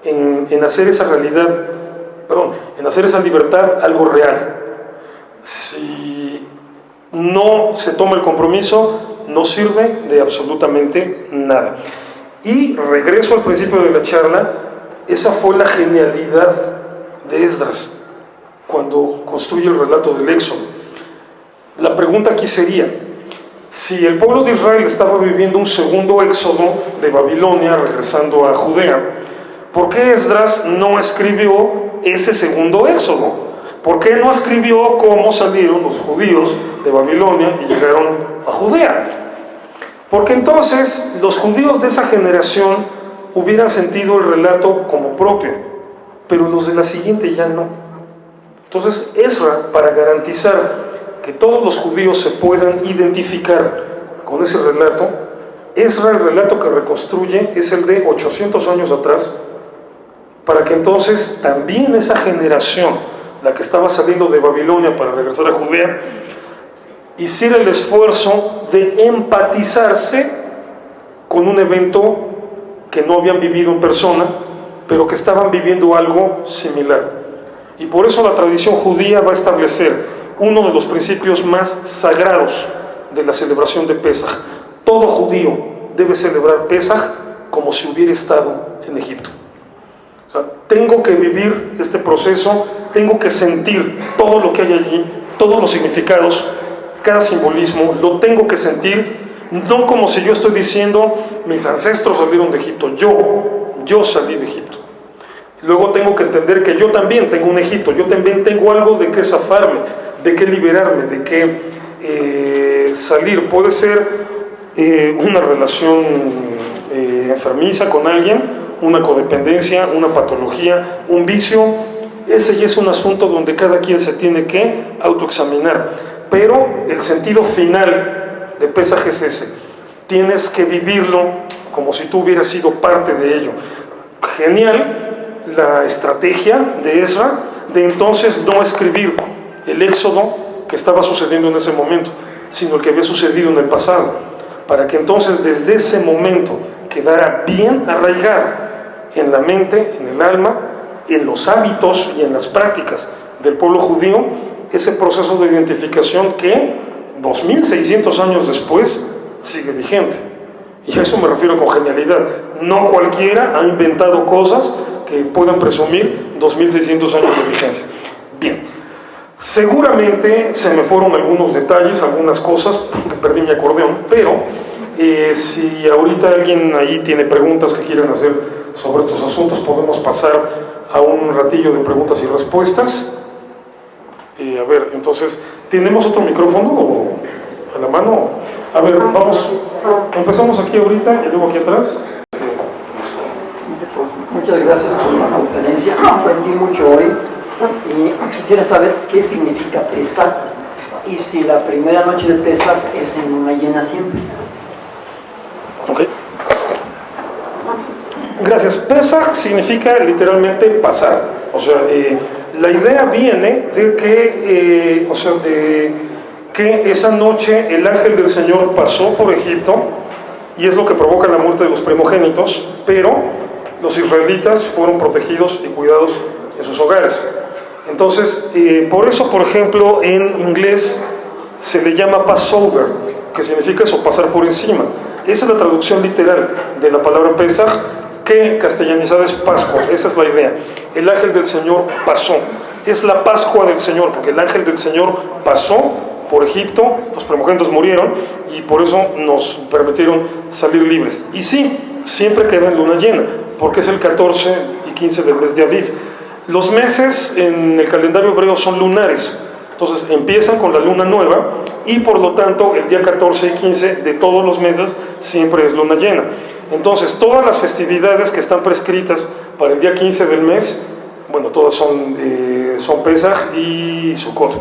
en hacer esa realidad, en hacer esa libertad algo real. Si no se toma el compromiso, no sirve de absolutamente nada. Y regreso al principio de la charla, esa fue la genialidad de Esdras cuando construye el relato del Éxodo. La pregunta aquí sería, si el pueblo de Israel estaba viviendo un segundo éxodo de Babilonia, regresando a Judea, ¿por qué Esdras no escribió ese segundo éxodo? ¿Por qué no escribió cómo salieron los judíos de Babilonia y llegaron a Judea? Porque entonces los judíos de esa generación hubieran sentido el relato como propio, pero los de la siguiente ya no. Entonces Ezra, para garantizar que todos los judíos se puedan identificar con ese relato, Ezra, el relato que reconstruye, es el de 800 años atrás, para que entonces también esa generación, la que estaba saliendo de Babilonia para regresar a Judea, hiciera el esfuerzo de empatizarse con un evento que no habían vivido en persona, pero que estaban viviendo algo similar. Y por eso la tradición judía va a establecer uno de los principios más sagrados de la celebración de Pesaj. Todo judío debe celebrar Pesaj como si hubiera estado en Egipto. O sea, tengo que vivir este proceso, tengo que sentir todo lo que hay allí, todos los significados, cada simbolismo, lo tengo que sentir, no como si yo estoy diciendo, mis ancestros salieron de Egipto, yo salí de Egipto. Luego tengo que entender que yo también tengo un Egipto, yo también tengo algo de qué zafarme, de qué liberarme, de qué salir. Puede ser una relación enfermiza con alguien, una codependencia, una patología, un vicio. Ese ya es un asunto donde cada quien se tiene que autoexaminar. Pero el sentido final de Pesaj es ese. Tienes que vivirlo como si tú hubieras sido parte de ello. Genial la estrategia de Ezra de entonces no escribir el éxodo que estaba sucediendo en ese momento, sino el que había sucedido en el pasado, para que entonces desde ese momento quedara bien arraigado en la mente, en el alma, en los hábitos y en las prácticas del pueblo judío, ese proceso de identificación que 2600 años después sigue vigente. Y a eso me refiero con genialidad. No cualquiera ha inventado cosas que puedan presumir 2600 años de vigencia. Bien, seguramente se me fueron algunos detalles, algunas cosas, porque perdí mi acordeón, pero si ahorita alguien ahí tiene preguntas que quieran hacer sobre estos asuntos, podemos pasar a un ratillo de preguntas y respuestas. A ver, entonces, ¿tenemos otro micrófono a la mano? A ver, vamos, empezamos aquí ahorita y luego aquí atrás. Muchas gracias por la conferencia, aprendí mucho hoy y quisiera saber qué significa Pesaj y si la primera noche de Pesaj es en luna llena siempre. Ok. Gracias. Pesaj significa literalmente pasar. O sea, la idea viene de que, que esa noche el ángel del Señor pasó por Egipto y es lo que provoca la muerte de los primogénitos, pero los israelitas fueron protegidos y cuidados en sus hogares. Entonces, por eso, por ejemplo, en inglés se le llama Passover, que significa eso, pasar por encima. Esa es la traducción literal de la palabra Pesaj, que castellanizada es Pascua. Esa es la idea. El ángel del Señor pasó. Es la Pascua del Señor, porque el ángel del Señor pasó por Egipto, los primogénitos murieron y por eso nos permitieron salir libres. Y sí, siempre queda en luna llena, porque es el 14 y 15 del mes de Aviv. Los meses en el calendario hebreo son lunares, entonces empiezan con la luna nueva y por lo tanto el día 14 y 15 de todos los meses siempre es luna llena. Entonces todas las festividades que están prescritas para el día 15 del mes, bueno, todas son Pesaj y Sukkot,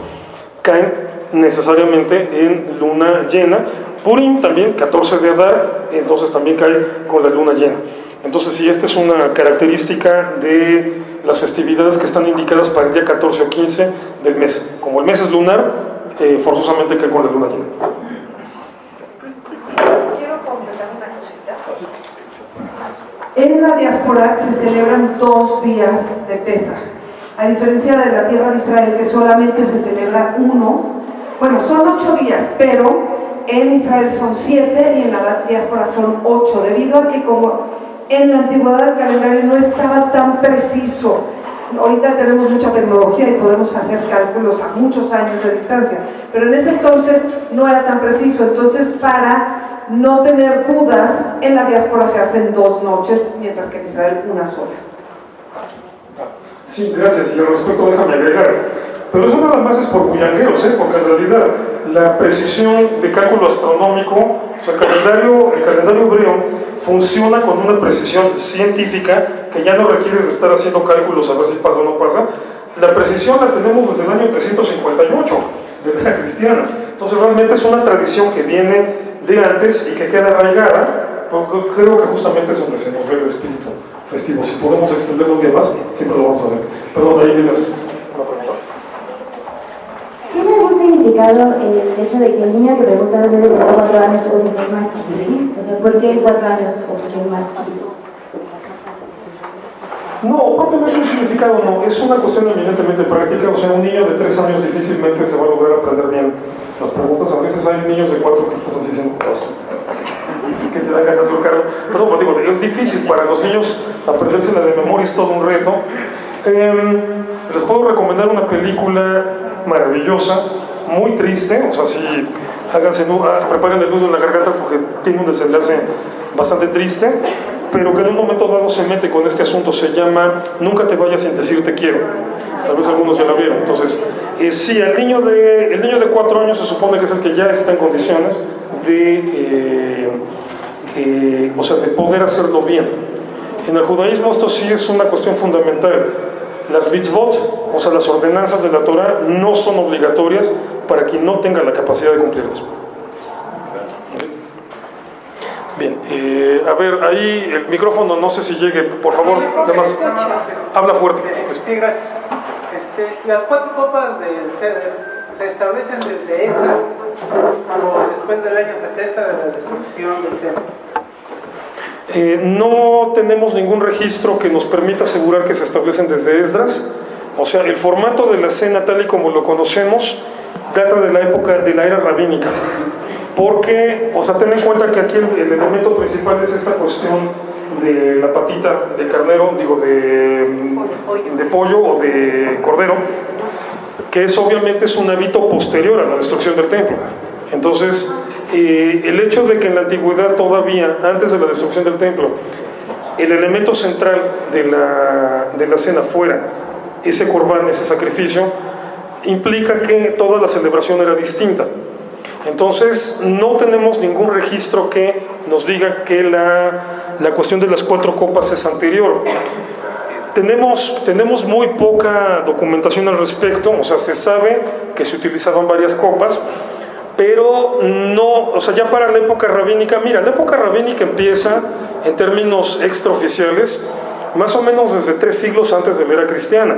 caen necesariamente en luna llena. Purim también, 14 de Adar, entonces también cae con la luna llena. Entonces, sí, esta es una característica de las festividades que están indicadas para el día 14 o 15 del mes. Como el mes es lunar, forzosamente cae con la luna llena. Quiero completar una cosita. En la diáspora se celebran 2 días de Pesaj, a diferencia de la tierra de Israel, que solamente se celebra uno. Bueno, son 8 días, pero en Israel son 7 y en la diáspora son 8, debido a que como en la antigüedad el calendario no estaba tan preciso. Ahorita tenemos mucha tecnología y podemos hacer cálculos a muchos años de distancia, pero en ese entonces no era tan preciso. Entonces, para no tener dudas, en la diáspora se hacen 2 noches, mientras que en Israel una sola. Sí, gracias. Y al respecto déjame agregar, pero eso nada más es por bullangueros, porque en realidad la precisión de cálculo astronómico, o sea, el calendario hebreo funciona con una precisión científica que ya no requiere de estar haciendo cálculos a ver si pasa o no pasa. La precisión la tenemos desde el año 358 de la era cristiana. Entonces realmente es una tradición que viene de antes y que queda arraigada, porque creo que justamente es donde se nos ve el espíritu festivo. Si podemos extenderlo un día más, siempre lo vamos a hacer. Perdón, ahí tienes una pregunta. ¿Tiene algún significado el hecho de que el niño que pregunta debe tener 4 años o de ser más chiquito? O sea, ¿por qué 4 años o ser más chiquito? No, porque no es un significado, no, es una cuestión eminentemente práctica. O sea, un niño de 3 años difícilmente se va a lograr aprender bien las preguntas. A veces hay niños de 4 que estás así diciendo que te dan ganas de tocar. Perdón, digo, es difícil para los niños aprendérsela de memoria, es todo un reto. Les puedo recomendar una película maravillosa, muy triste, o sea, si preparen el nudo en la garganta porque tiene un desenlace bastante triste, pero que en un momento dado se mete con este asunto. Se llama Nunca te vayas sin decir te quiero. Tal vez algunos ya la vieron. Entonces, sí, el niño de 4 años se supone que es el que ya está en condiciones de poder hacerlo bien. En el judaísmo esto sí es una cuestión fundamental. Las mitzvot, o sea, las ordenanzas de la Torah, no son obligatorias para quien no tenga la capacidad de cumplirlas. Bien, a ver, ahí el micrófono, no sé si llegue, por favor, además, habla fuerte. Sí, gracias. Las 4 copas del Ceder se establecen desde Esdras o después del año 70 de la destrucción del templo. No tenemos ningún registro que nos permita asegurar que se establecen desde Esdras. O sea, el formato de la cena tal y como lo conocemos data de la época de la era rabínica, porque, o sea, ten en cuenta que aquí el elemento principal es esta cuestión de la patita de carnero, digo, de pollo o de cordero, que obviamente es un hábito posterior a la destrucción del templo. Entonces, el hecho de que en la antigüedad todavía, antes de la destrucción del templo, el elemento central de la cena fuera ese corbán, ese sacrificio, implica que toda la celebración era distinta. Entonces, no tenemos ningún registro que nos diga que la cuestión de las 4 copas es anterior. Tenemos muy poca documentación al respecto. O sea, se sabe que se utilizaban varias copas, pero no, o sea, ya para la época rabínica, mira, la época rabínica empieza, en términos extraoficiales, más o menos desde 3 siglos antes de la era cristiana.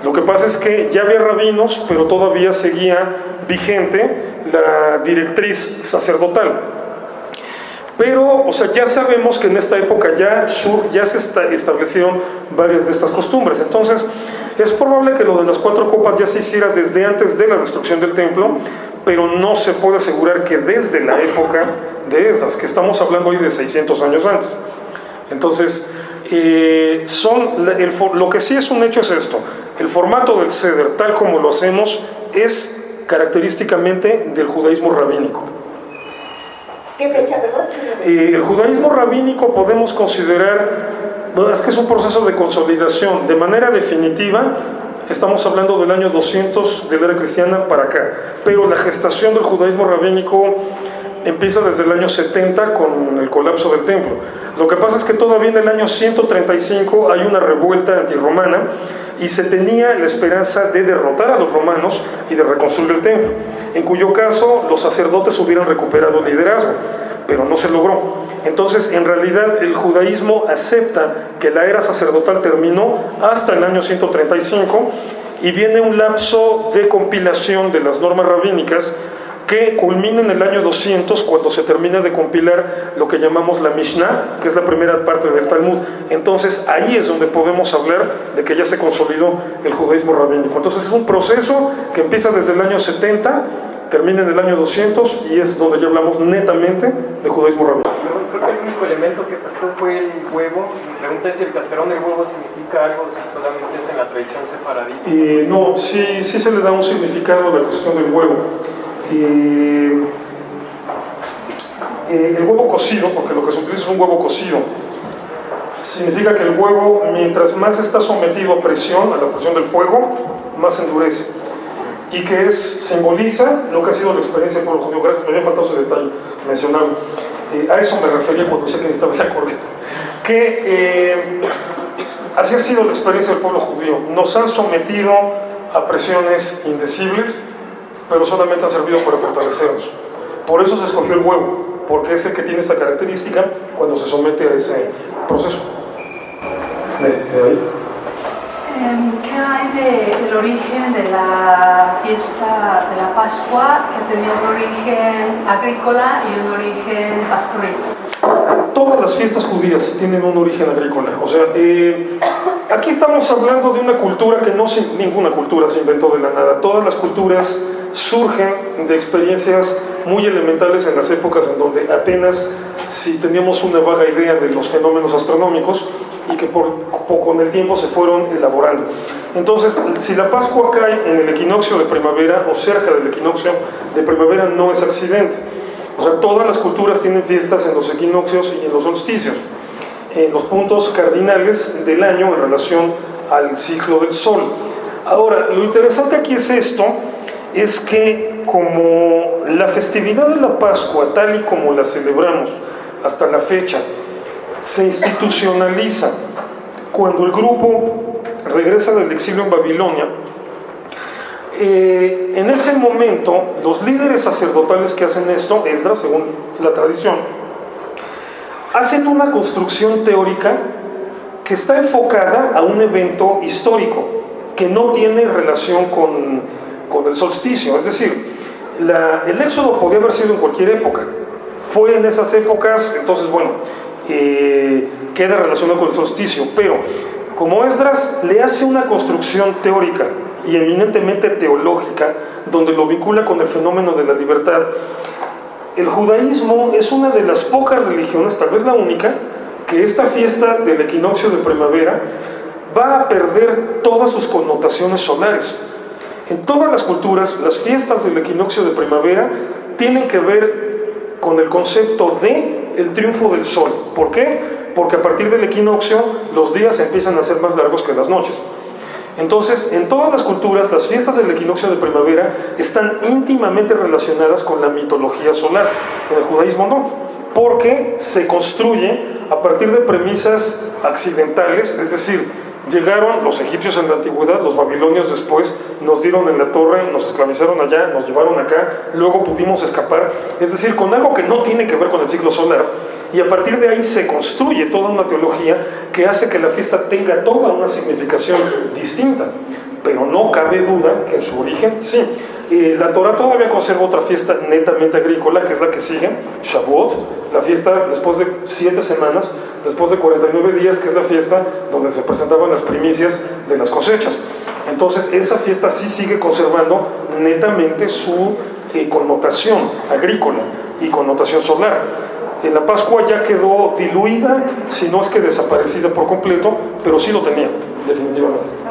Lo que pasa es que ya había rabinos, pero todavía seguía vigente la directriz sacerdotal. Pero, o sea, ya sabemos que en esta época ya se establecieron varias de estas costumbres. Entonces, es probable que lo de las 4 copas ya se hiciera desde antes de la destrucción del templo, pero no se puede asegurar que desde la época de Esdras, que estamos hablando hoy de 600 años antes. Entonces, lo que sí es un hecho es esto: el formato del Seder, tal como lo hacemos, es característicamente del judaísmo rabínico. ¿Qué fecha, perdón? El judaísmo rabínico podemos considerar, bueno, es que es un proceso de consolidación. De manera definitiva, estamos hablando del año 200 de la era cristiana para acá, pero la gestación del judaísmo rabínico empieza desde el año 70 con el colapso del templo. Lo que pasa es que todavía en el año 135 hay una revuelta antirromana y se tenía la esperanza de derrotar a los romanos y de reconstruir el templo, en cuyo caso los sacerdotes hubieran recuperado el liderazgo, pero no se logró. Entonces, en realidad, el judaísmo acepta que la era sacerdotal terminó hasta el año 135 y viene un lapso de compilación de las normas rabínicas que culmina en el año 200, cuando se termina de compilar lo que llamamos la Mishnah, que es la primera parte del Talmud. Entonces, ahí es donde podemos hablar de que ya se consolidó el judaísmo rabínico. Entonces, es un proceso que empieza desde el año 70, termina en el año 200, y es donde ya hablamos netamente de judaísmo rabínico. Creo que el único elemento que faltó fue el huevo. Me pregunté si el cascarón del huevo significa algo, si solamente es en la tradición sefaradí. No, sí se le da un significado a la cuestión del huevo. El huevo cocido, porque lo que se utiliza es un huevo cocido, significa que el huevo, mientras más está sometido a presión, a la presión del fuego, más endurece. Y que simboliza lo que ha sido la experiencia del pueblo judío. Gracias, me había faltado ese detalle mencionarlo. A eso me refería cuando decía que necesitaba la corriente. Que así ha sido la experiencia del pueblo judío. Nos han sometido a presiones indecibles, pero solamente han servido para fortalecernos. Por eso se escogió el huevo, porque es el que tiene esta característica cuando se somete a ese proceso. ¿Qué hay del origen de la fiesta de la Pascua, que tenía un origen agrícola y un origen pastoril? Todas las fiestas judías tienen un origen agrícola. O sea, aquí estamos hablando de una cultura que ninguna cultura se inventó de la nada. Todas las culturas surgen de experiencias muy elementales en las épocas en donde apenas si teníamos una vaga idea de los fenómenos astronómicos y que con el tiempo se fueron elaborando. Entonces, si la Pascua cae en el equinoccio de primavera o cerca del equinoccio de primavera, no es accidente. O sea, todas las culturas tienen fiestas en los equinoccios y en los solsticios, en los puntos cardinales del año en relación al ciclo del sol. Ahora, lo interesante aquí es esto, es que como la festividad de la Pascua, tal y como la celebramos hasta la fecha, se institucionaliza cuando el grupo regresa del exilio en Babilonia. En ese momento, los líderes sacerdotales que hacen esto, Esdras, según la tradición, hacen una construcción teórica que está enfocada a un evento histórico, que no tiene relación con el solsticio. Es decir, el éxodo podía haber sido en cualquier época, fue en esas épocas, entonces bueno, queda relacionado con el solsticio, pero como Esdras le hace una construcción teórica y eminentemente teológica, donde lo vincula con el fenómeno de la libertad, el judaísmo es una de las pocas religiones, tal vez la única, que esta fiesta del equinoccio de primavera va a perder todas sus connotaciones solares. En todas las culturas, las fiestas del equinoccio de primavera tienen que ver con el concepto de el triunfo del sol. ¿Por qué? Porque a partir del equinoccio los días empiezan a ser más largos que las noches. Entonces, en todas las culturas, las fiestas del equinoccio de primavera están íntimamente relacionadas con la mitología solar. En el judaísmo no, porque se construye a partir de premisas accidentales, es decir, llegaron los egipcios en la antigüedad, los babilonios después, nos dieron en la torre, nos esclavizaron allá, nos llevaron acá, luego pudimos escapar, es decir, con algo que no tiene que ver con el ciclo solar, y a partir de ahí se construye toda una teología que hace que la fiesta tenga toda una significación distinta, pero no cabe duda que en su origen, sí. La Torah todavía conserva otra fiesta netamente agrícola, que es la que sigue, Shavuot, la fiesta después de 7 semanas, después de 49 días, que es la fiesta donde se presentaban las primicias de las cosechas. Entonces, esa fiesta sí sigue conservando netamente su connotación agrícola y connotación solar. En la Pascua ya quedó diluida, si no es que desaparecida por completo, pero sí lo tenía, definitivamente.